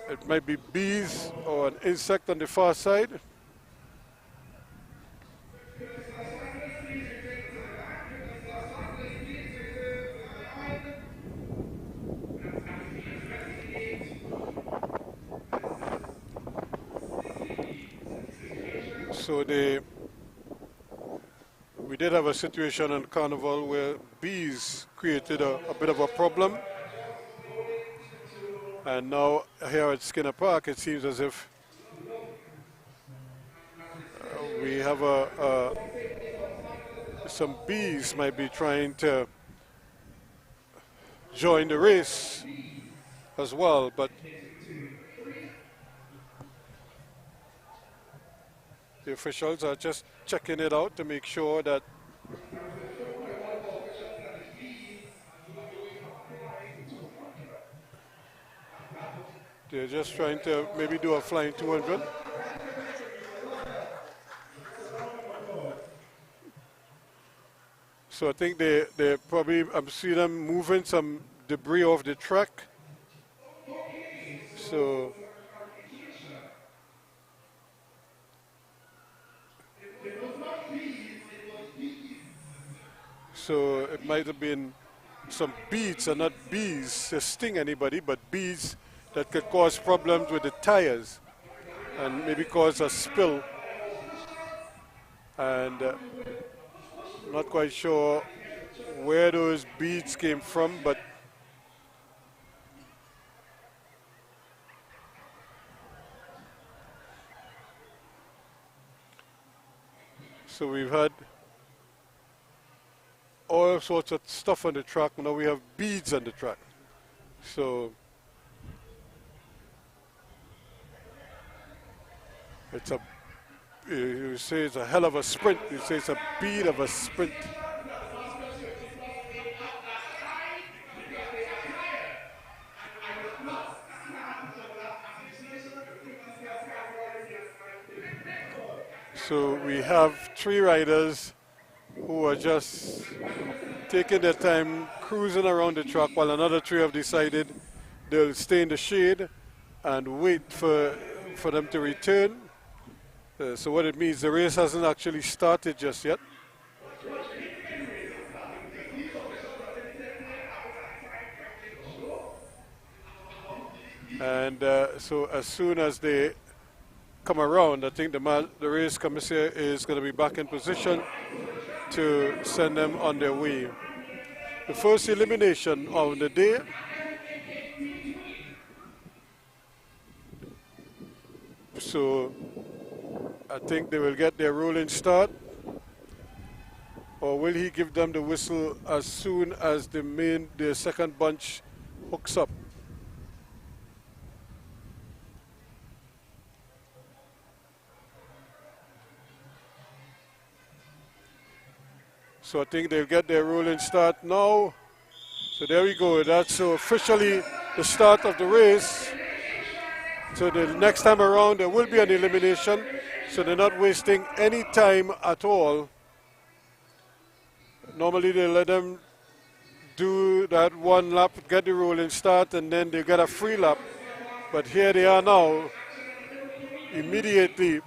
it might be bees or an insect on the far side. So we did have a situation on Carnival where bees created a bit of a problem. And now here at Skinner Park, it seems as if we have some bees might be trying to join the race as well, but the officials are just checking it out to make sure that they're just trying to maybe do a flying 200. So I think they probably, I'm seeing them moving some debris off the track. So it might have been some beads and not bees to sting anybody, but bees that could cause problems with the tires and maybe cause a spill. And not quite sure where those beads came from, but so we've had all sorts of stuff on the track. Now we have beads on the track. So it's a, you say it's a hell of a sprint. You say it's a bead of a sprint. So we have 3 riders who are just taking their time cruising around the track, while another 3 have decided they'll stay in the shade and wait for them to return. So what it means, the race hasn't actually started just yet. And so as soon as they come around, I think the race commissaire is going to be back in position to send them on their way. The first elimination of the day. So I think they will get their rolling start. Or will he give them the whistle as soon as the second bunch hooks up? So I think they'll get their rolling start now. So there we go. That's officially the start of the race. So the next time around there will be an elimination. So they're not wasting any time at all. Normally they let them do that 1 lap, get the rolling start, and then they get a free lap. But here they are now. Immediately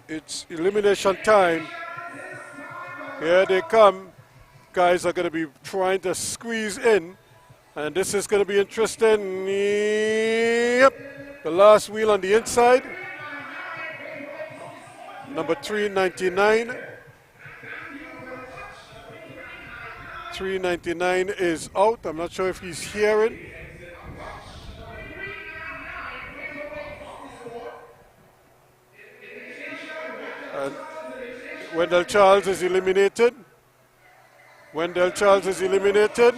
it's elimination time. Here they come. Guys are going to be trying to squeeze in. And this is going to be interesting. Yep. The last wheel on the inside. Number 399. 399 is out. I'm not sure if he's hearing. And Wendell Charles is eliminated. Wendell Charles is eliminated.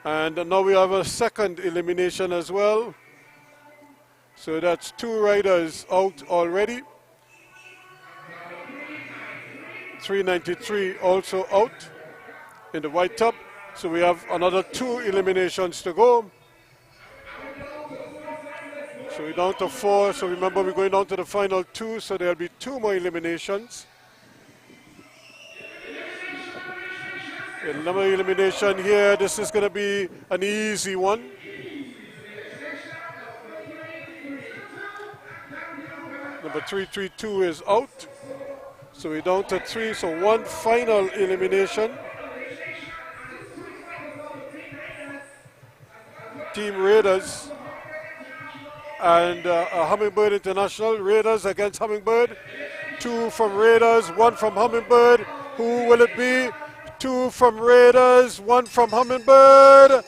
And now we have a second elimination as well. So that's 2 riders out already. 393 also out in the white top. So we have another 2 eliminations to go. So we're down to 4. So remember, we're going down to the final 2. So there'll be 2 more eliminations. Another elimination here. This is going to be an easy one. Number 332 is out. So we're down to 3. So 1 final elimination. Team Raiders and Hummingbird International. Raiders against Hummingbird. 2 from Raiders, 1 from Hummingbird. Who will it be? 2 from Raiders, 1 from Hummingbird.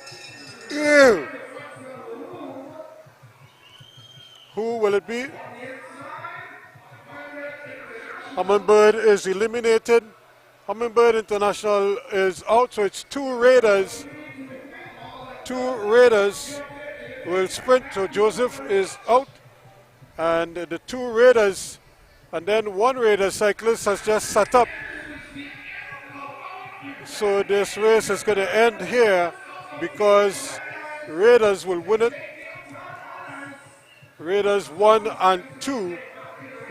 Ew. Who will it be? Hummingbird is eliminated. Hummingbird International is out, so it's 2 Raiders. 2 Raiders will sprint, so Joseph is out. And the 2 Raiders, and then 1 Raider cyclist has just sat up. So this race is going to end here because Raiders will win it. Raiders 1 and 2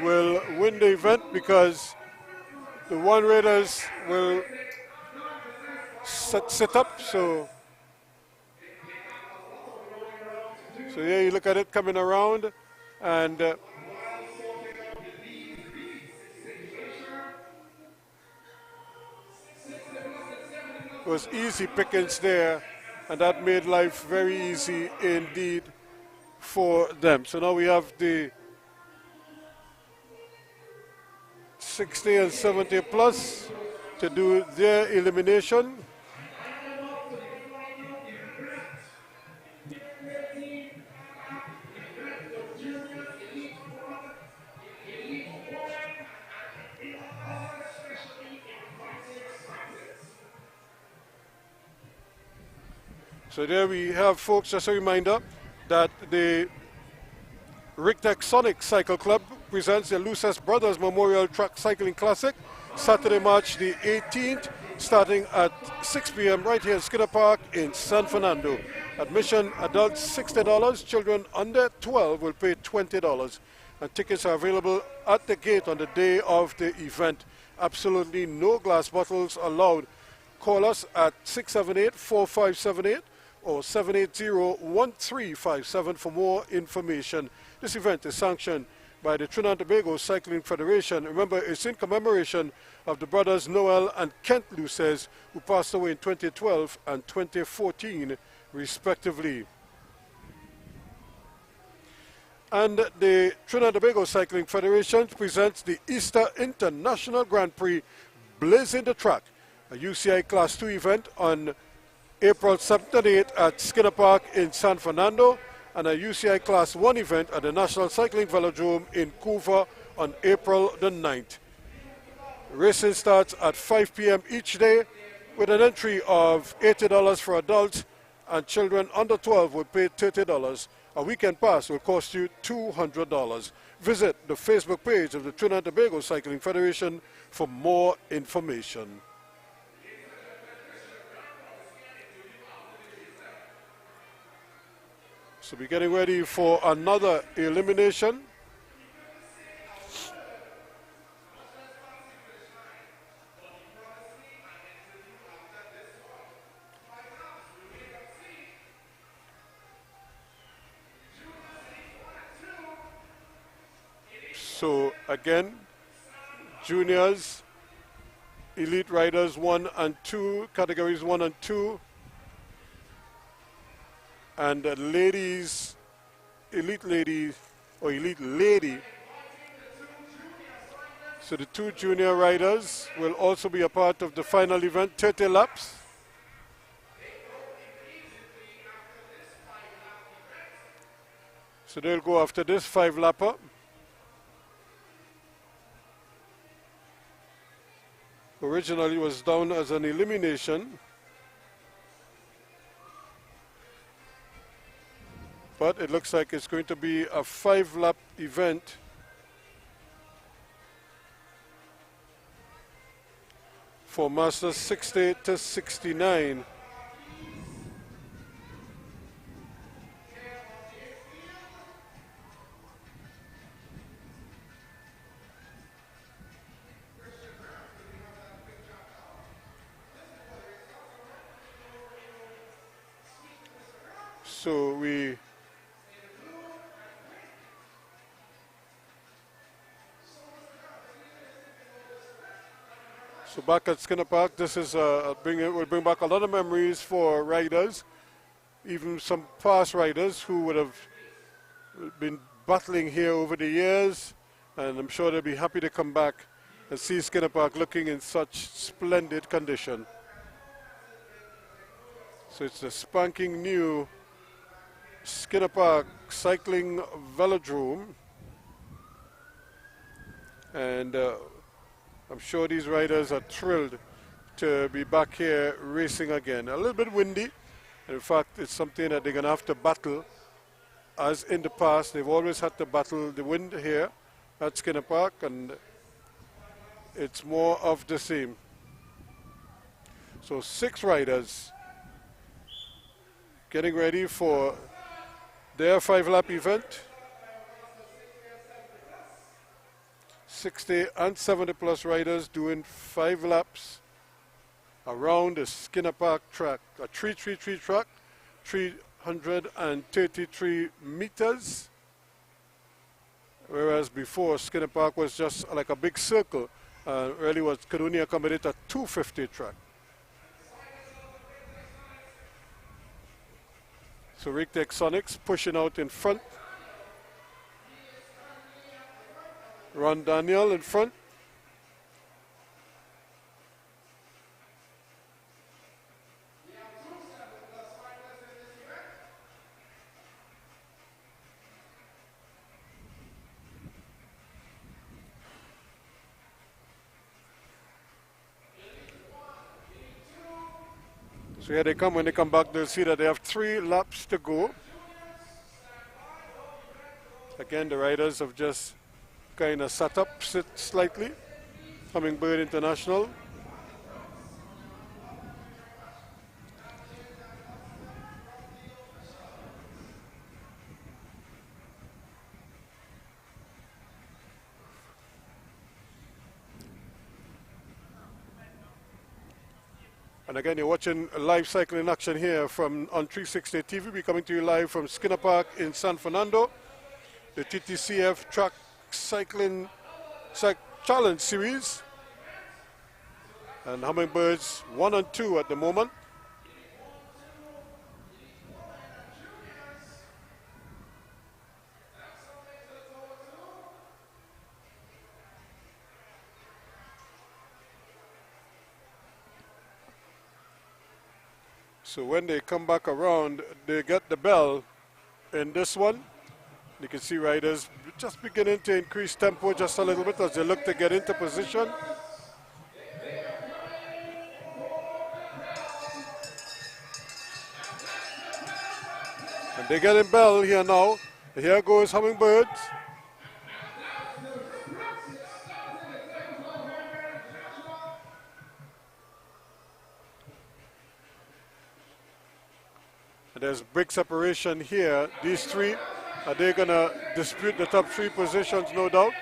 will win the event because the 1 Raiders will sit up. So here you look at it coming around, and it was easy pickings there, and that made life very easy indeed for them. So now we have the 60 and 70 plus to do their elimination. So there we have, folks, just a reminder that the Rictec Sonic Cycle Club presents the Luces Brothers Memorial Track Cycling Classic, Saturday, March the 18th, starting at 6 p.m. right here in Skinner Park in San Fernando. Admission, adults $60, children under 12 will pay $20. And tickets are available at the gate on the day of the event. Absolutely no glass bottles allowed. Call us at 678-4578 or 780-1357 for more information. This event is sanctioned by the Trinidad and Tobago Cycling Federation. Remember, it's in commemoration of the brothers Noel and Kent Luces, who passed away in 2012 and 2014, respectively. And the Trinidad and Tobago Cycling Federation presents the Easter International Grand Prix Blazing the Track, a UCI Class 2 event on April 7th and 8th at Skinner Park in San Fernando, and a UCI Class 1 event at the National Cycling Velodrome in Couva on April the 9th. Racing starts at 5 p.m. each day with an entry of $80 for adults, and children under 12 will pay $30. A weekend pass will cost you $200. Visit the Facebook page of the Trinidad and Tobago Cycling Federation for more information. So we're getting ready for another elimination. So again, juniors, elite riders 1 and 2, categories 1 and 2. And ladies, elite lady, or elite lady. So the 2 junior riders will also be a part of the final event, 30 laps. So they'll go after this 5-lapper. Originally it was down as an elimination, but it looks like it's going to be a 5-lap event. For Masters 60 to 69. So back at Skinner Park, this is will bring back a lot of memories for riders, even some past riders who would have been battling here over the years, and I'm sure they'll be happy to come back and see Skinner Park looking in such splendid condition. So it's the spanking new Skinner Park Cycling Velodrome, and I'm sure these riders are thrilled to be back here racing again. A little bit windy, and in fact it's something that they're going to have to battle. As in the past, they've always had to battle the wind here at Skinner Park, and it's more of the same. So 6 riders getting ready for their 5-lap event. 60 and 70 plus riders doing 5 laps around the Skinner Park track, a 333 track, 333 meters, whereas before Skinner Park was just like a big circle, really could only accommodate a 250 track. So Rick Texonics pushing out in front. Ron Daniel in front. So here they come. When they come back, they'll see that they have 3 laps to go. Again, the riders have just kind of sit slightly. Hummingbird International. And again, you're watching live cycling action here on 360 TV. We're coming to you live from Skinner Park in San Fernando. The TTCF Track Cycling Challenge Series. And Hummingbirds 1 and 2 at the moment. So when they come back around, they get the bell in this one. You can see riders just beginning to increase tempo just a little bit as they look to get into position. And they're getting bell here now. Here goes Hummingbirds. And there's big separation here. These 3. Are they going to dispute the top 3 positions? No doubt.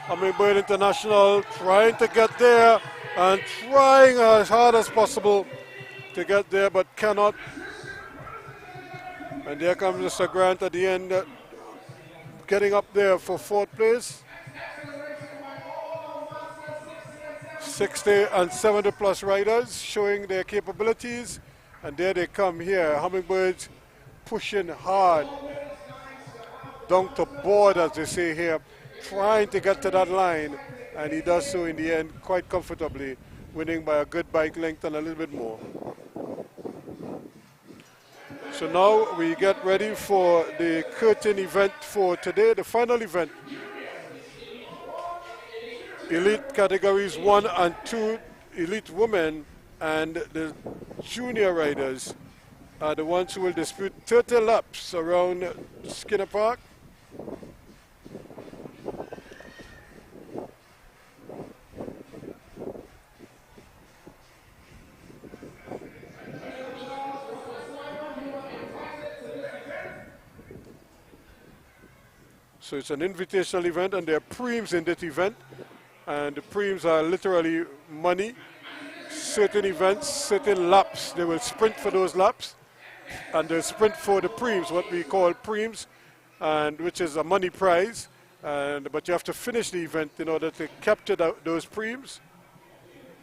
Hummingbird International trying to get there and trying as hard as possible to get there, but cannot. And there comes Mr. Grant at the end, getting up there for 4th place. 60 and 70 plus riders showing their capabilities. And there they come here. Hummingbirds pushing hard down to board, as they say here, trying to get to that line, and he does so in the end quite comfortably, winning by a good bike length and a little bit more. So now we get ready for the curtain event for today, the final event elite categories 1 and 2, elite women, and the junior riders are the ones who will dispute 30 laps around Skinner Park. So it's an invitational event, and there are preems in that event, and the preems are literally money. Certain events, certain laps, they will sprint for those laps, and they'll sprint for the preems, what we call preems, and which is a money prize. But you have to finish the event in order to capture those preems.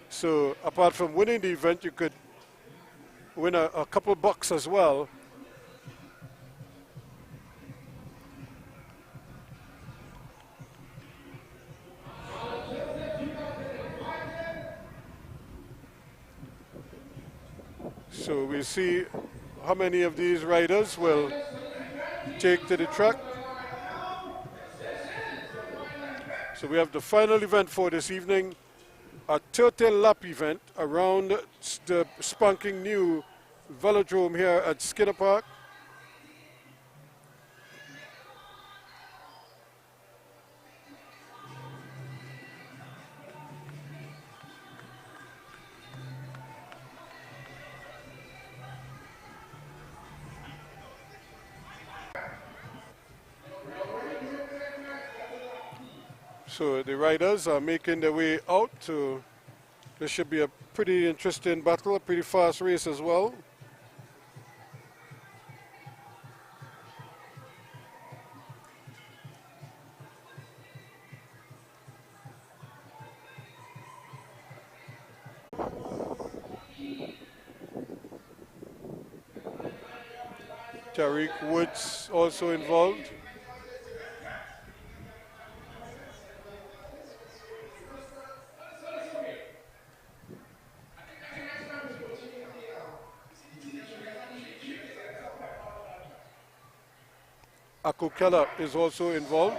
So apart from winning the event, you could win a couple bucks as well. So we'll see how many of these riders will take to the track. So we have the final event for this evening, a 30-lap event around the spanking new velodrome here at Skinner Park. So the riders are making their way out. So this should be a pretty interesting battle, a pretty fast race as well. Tariq Woods also involved. Akukela is also involved.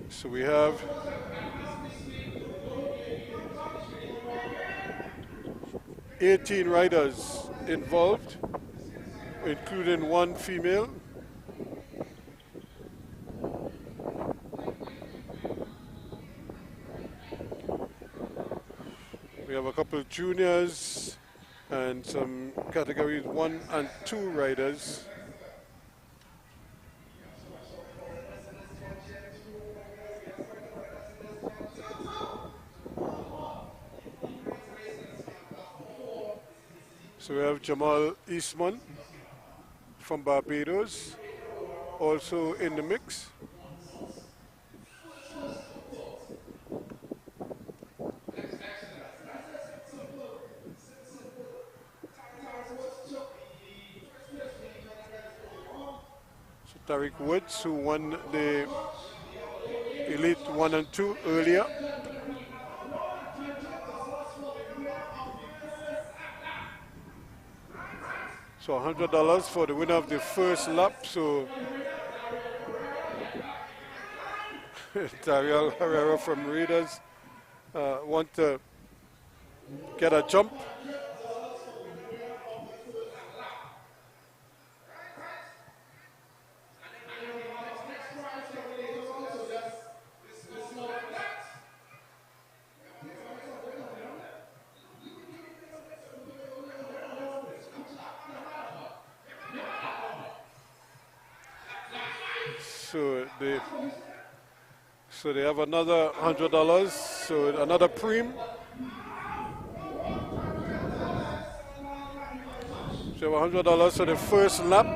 So we have $18 riders involved, including one female. We have a couple of juniors and some categories 1 and 2 riders. So we have Jamal Eastman from Barbados also in the mix. So Tariq Woods, who won the Elite 1 and 2 earlier. So $100 for the winner of the first lap. So Tariel Herrera from Raiders want to get a jump. So they have another $100, so another preem. So $100 for the first lap.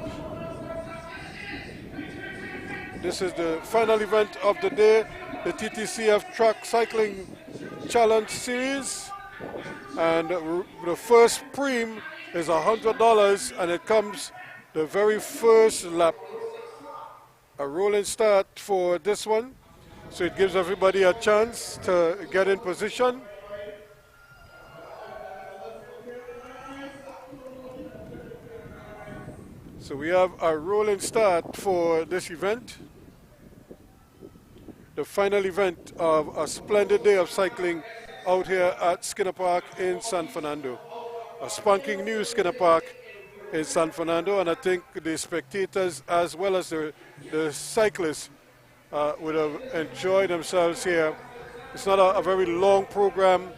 This is the final event of the day, the TTCF Track Cycling Challenge Series. And the first preem is $100, and it comes the very first lap. A rolling start for this one. So it gives everybody a chance to get in position. So we have a rolling start for this event. The final event of a splendid day of cycling out here at Skinner Park in San Fernando. A spanking new Skinner Park in San Fernando, and I think the spectators as well as the cyclists would have enjoyed themselves here. It's not a very long program,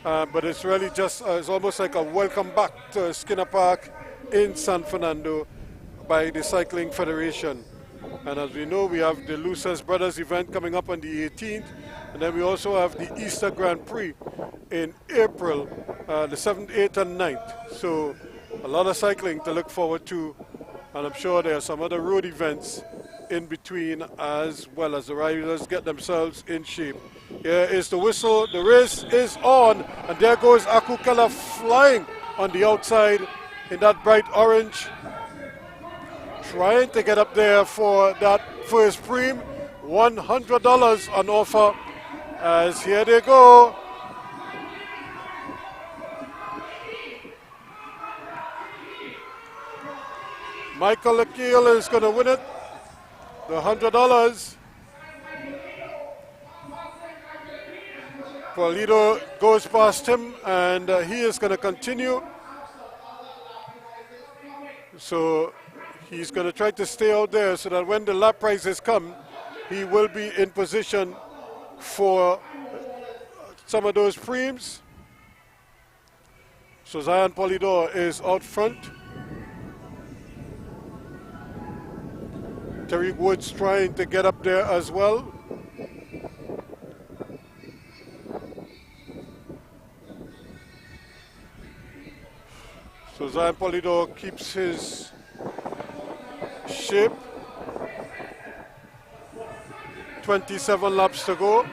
but it's really just, it's almost like a welcome back to Skinner Park in San Fernando by the Cycling Federation. And as we know, we have the Lucas Brothers event coming up on the 18th, and then we also have the Easter Grand Prix in April, the 7th, 8th, and 9th. So a lot of cycling to look forward to, and I'm sure there are some other road events in between as well as the riders get themselves in shape. Here is the whistle, the race is on, and there goes Akukela flying on the outside in that bright orange, trying to get up there for that first preem. $100 on offer, as here they go. Michael Akil is going to win it, the $100. Paulito goes past him, and he is going to continue. So he's going to try to stay out there so that when the lap prizes come, he will be in position for some of those preems. So Zion Polidor is out front. Tariq Woods trying to get up there as well. So Zion Polidor keeps his shape. 27 laps to go.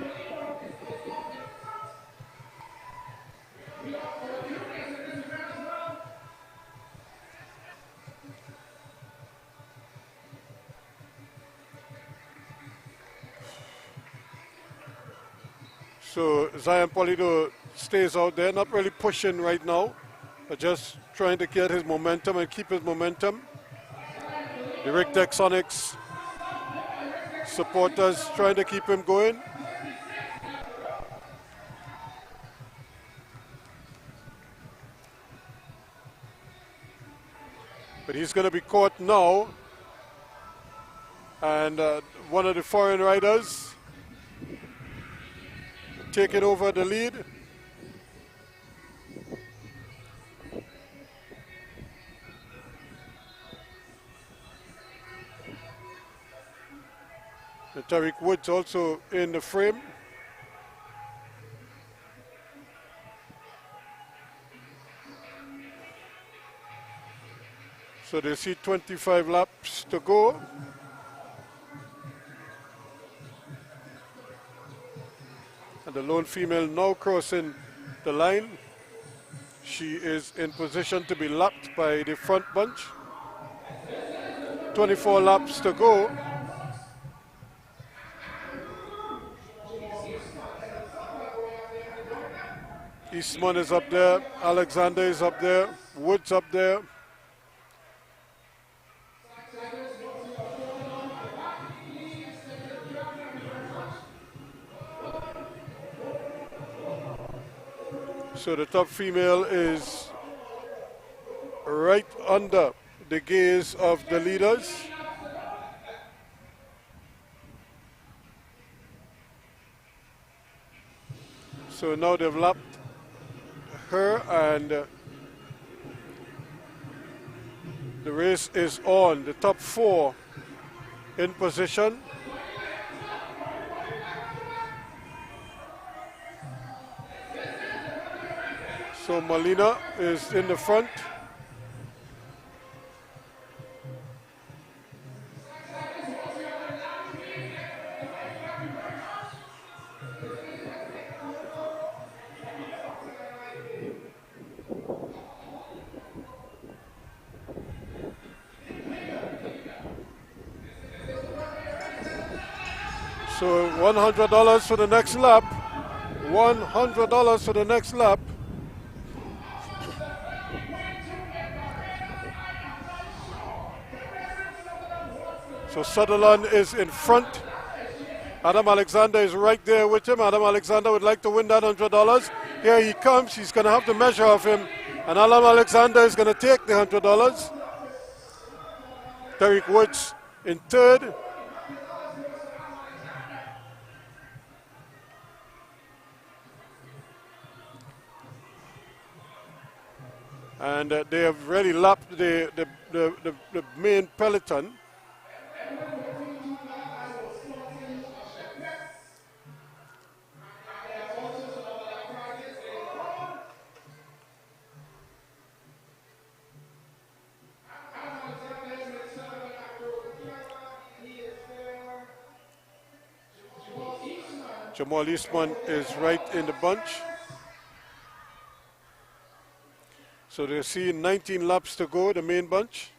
So Zion Polidor stays out there, not really pushing right now, but just trying to get his momentum and keep his momentum. The Rick Texonics supporters trying to keep him going. But he's going to be caught now. And one of the foreign riders taking over the lead. And Tariq Woods also in the frame. So they see 25 laps to go. And the lone female now crossing the line. She is in position to be lapped by the front bunch. 24 laps to go. Eastman is up there, Alexander is up there, Woods up there. So the top female is right under the gaze of the leaders. So now they've lapped her, and the race is on. The top four in position. So Molina is in the front. So $100 for the next lap. $100 for the next lap. So Sutherland is in front. Adam Alexander is right there with him. Adam Alexander would like to win that $100. Here he comes. He's going to have the measure of him. And Adam Alexander is going to take the $100. Derek Woods in third. And they have really lapped the main peloton. Jamal Eastman is right in the bunch. So they're seeing 19 laps to go, the main bunch.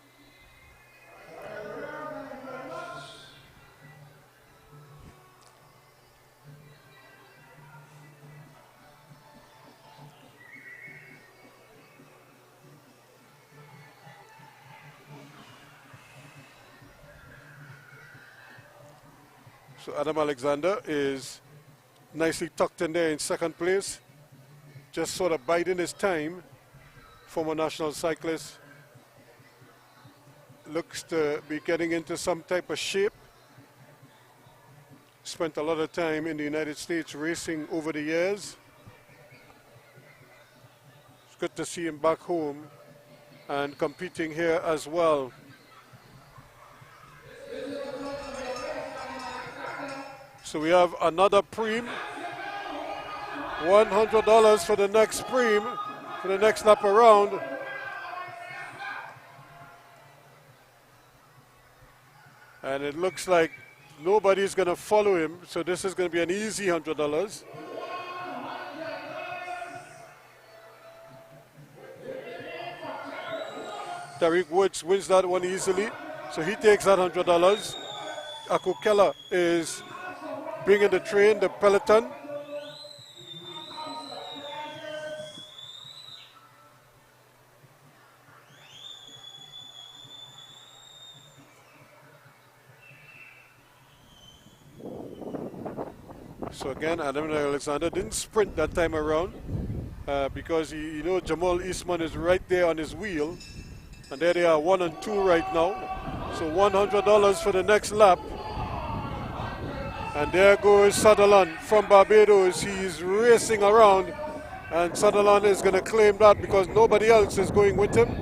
So Adam Alexander is nicely tucked in there in second place, just sort of biding his time. Former national cyclist, looks to be getting into some type of shape. Spent a lot of time in the United States racing over the years. It's good to see him back home and competing here as well. So we have another preem. $100 for the next preem, for the next lap around. And it looks like nobody's going to follow him, so this is going to be an easy $100. Tariq Woods wins that one easily, so he takes that $100. Aku Keller is bringing the train, the peloton. So again, Adam Alexander didn't sprint that time around because Jamal Eastman is right there on his wheel. And there they are, 1 and 2 right now. So $100 for the next lap. And there goes Sutherland from Barbados. He's racing around. And Sutherland is going to claim that because nobody else is going with him.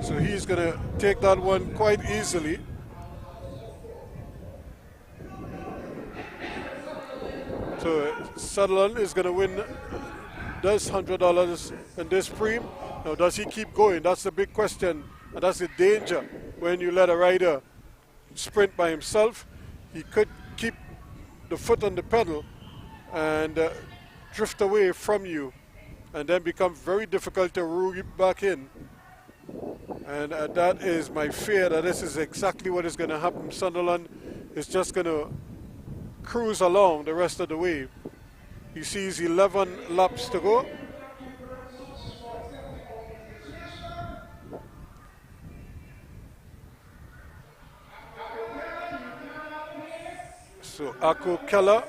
So he's going to take that one quite easily. So Sutherland is going to win this $100 in this preem. Now, does he keep going? That's the big question, and that's the danger when you let a rider sprint by himself. He could keep the foot on the pedal and drift away from you, and then become very difficult to reel you back in. And that is my fear, that this is exactly what is going to happen. Sunderland is just going to cruise along the rest of the way. He sees 11 laps to go. So Aku Keller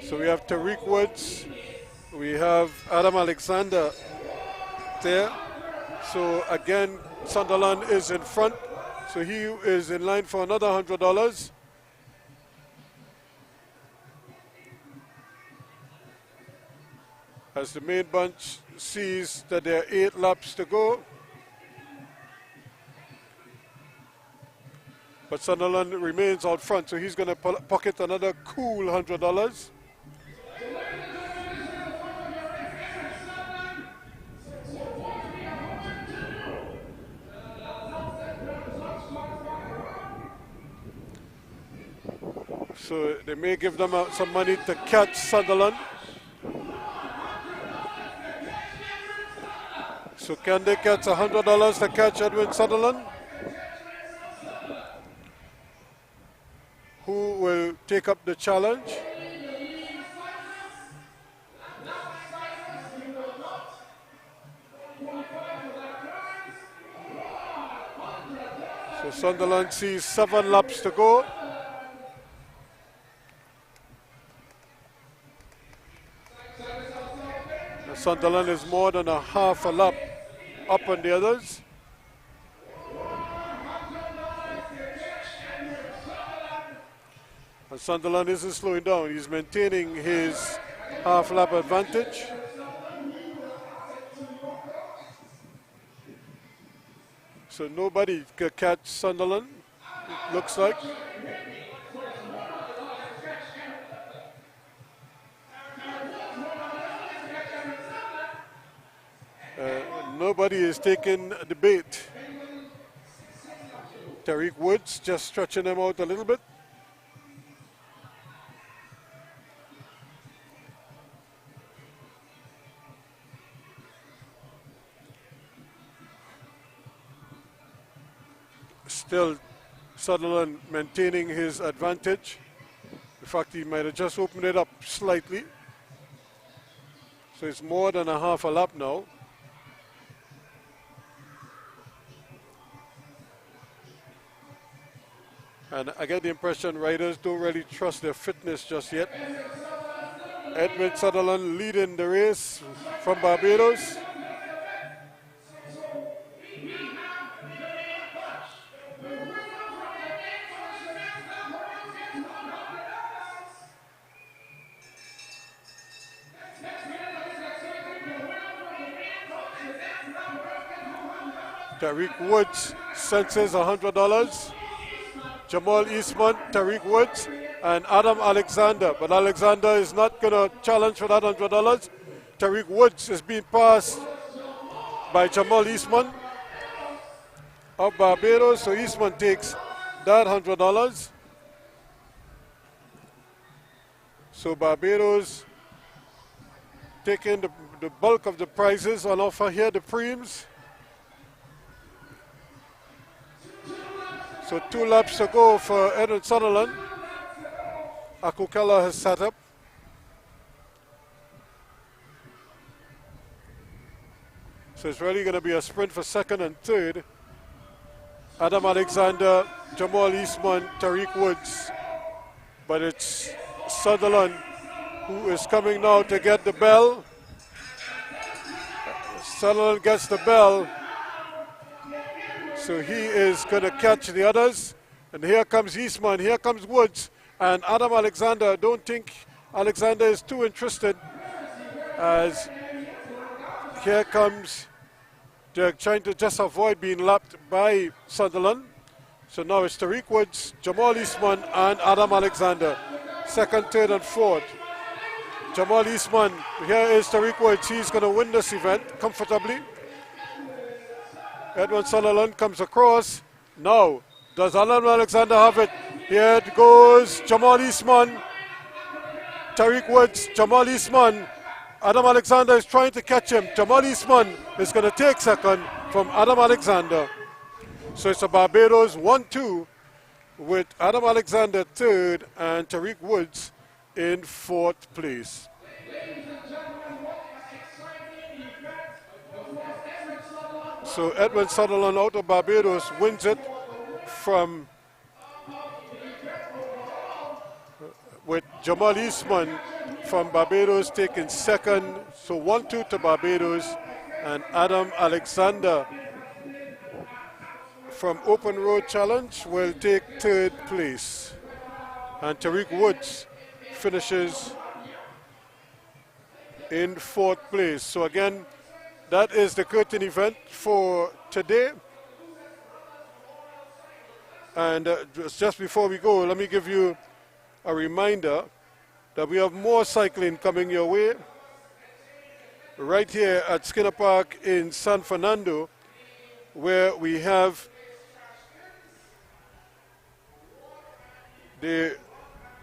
so we have Tariq Woods, we have Adam Alexander there. So again, Sunderland is in front. So he is in line for another $100. As the main bunch sees that there are 8 laps to go. But Sunderland remains out front, so he's going to pocket another cool $100. So they may give them some money to catch Sunderland. So can they catch $100 to catch Edwin Sutherland? take up the challenge. So Sunderland sees 7 laps to go. And Sunderland is more than a half a lap up on the others. And Sunderland isn't slowing down. He's maintaining his half lap advantage. So nobody can catch Sunderland, it looks like. Nobody is taking the bait. Tariq Woods just stretching him out a little bit. Still, Sunderland maintaining his advantage. In fact, he might have just opened it up slightly. So it's more than a half a lap now. And I get the impression riders don't really trust their fitness just yet. Edwin Sutherland leading the race from Barbados. Tariq Woods senses $100. Jamal Eastman, Tariq Woods, and Adam Alexander. But Alexander is not going to challenge for that $100. Tariq Woods is being passed by Jamal Eastman of Barbados. So Eastman takes that $100. So Barbados taking the bulk of the prizes on offer here, the preems. So 2 laps to go for Edwin Sutherland. Akukela has set up. So it's really going to be a sprint for second and third. Adam Alexander, Jamal Eastman, Tariq Woods. But it's Sutherland who is coming now to get the bell. Sutherland gets the bell. So he is going to catch the others. And here comes Eastman, here comes Woods. And Adam Alexander, I don't think Alexander is too interested, as here comes, they're trying to just avoid being lapped by Sunderland. So now it's Tariq Woods, Jamal Eastman, and Adam Alexander. Second, third, and fourth. Jamal Eastman, here is Tariq Woods. He's going to win this event comfortably. Edwin Sutherland comes across. Now, does Adam Alexander have it? Here it goes, Jamal Eastman. Tariq Woods, Jamal Eastman. Adam Alexander is trying to catch him. Jamal Eastman is going to take second from Adam Alexander. So it's a Barbados 1-2 with Adam Alexander third and Tariq Woods in fourth place. So Edwin Sutherland out of Barbados wins it from with Jamal Eastman from Barbados taking second. So 1-2 to Barbados, and Adam Alexander from Open Road Challenge will take third place. And Tariq Woods finishes in fourth place. So again, that is the curtain event for today. And just before we go, let me give you a reminder that we have more cycling coming your way. Right here at Skinner Park in San Fernando, where we have the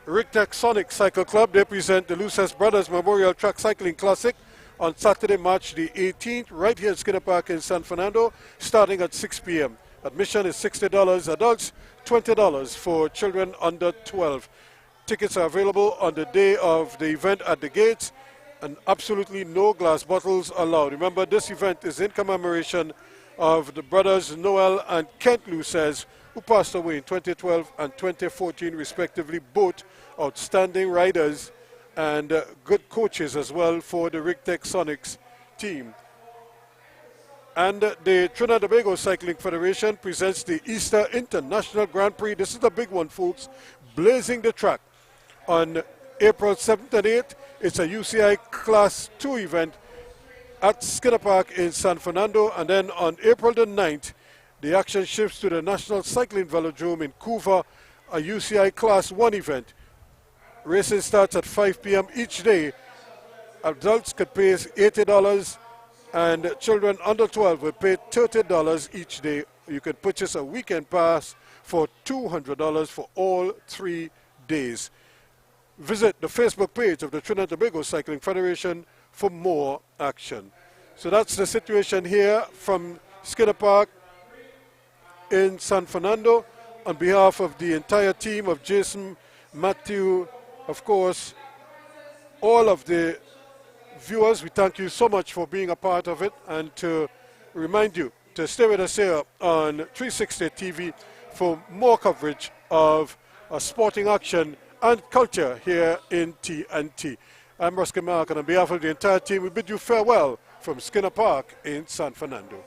Rictec Sonic Cycle Club. They present the Luces Brothers Memorial Track Cycling Classic on Saturday, March the 18th, right here at Skinner Park in San Fernando, starting at 6 p.m. Admission is $60, adults $20 for children under 12. Tickets are available on the day of the event at the gates, and absolutely no glass bottles allowed. Remember, this event is in commemoration of the brothers Noel and Kent Lucez, who passed away in 2012 and 2014 respectively, both outstanding riders and good coaches as well for the Rigtech Sonics team. And the Trinidad and Tobago Cycling Federation presents the Easter International Grand Prix. This is the big one, folks, blazing the track on April 7th and 8th. It's a UCI Class 2 event at Skinner Park in San Fernando. And then on April the 9th, the action shifts to the National Cycling Velodrome in Couva, a UCI Class 1 event. Racing starts at 5 p.m. each day. Adults could pay $80 and children under 12 will pay $30 each day. You can purchase a weekend pass for $200 for all 3 days. Visit the Facebook page of the Trinidad and Tobago Cycling Federation for more action. So that's the situation here from Skinner Park in San Fernando. On behalf of the entire team of Jason, Matthew, of course, all of the viewers, we thank you so much for being a part of it, and to remind you to stay with us here on 360 TV for more coverage of sporting action and culture here in TNT. I'm Ruskin Mark, and on behalf of the entire team, we bid you farewell from Skinner Park in San Fernando.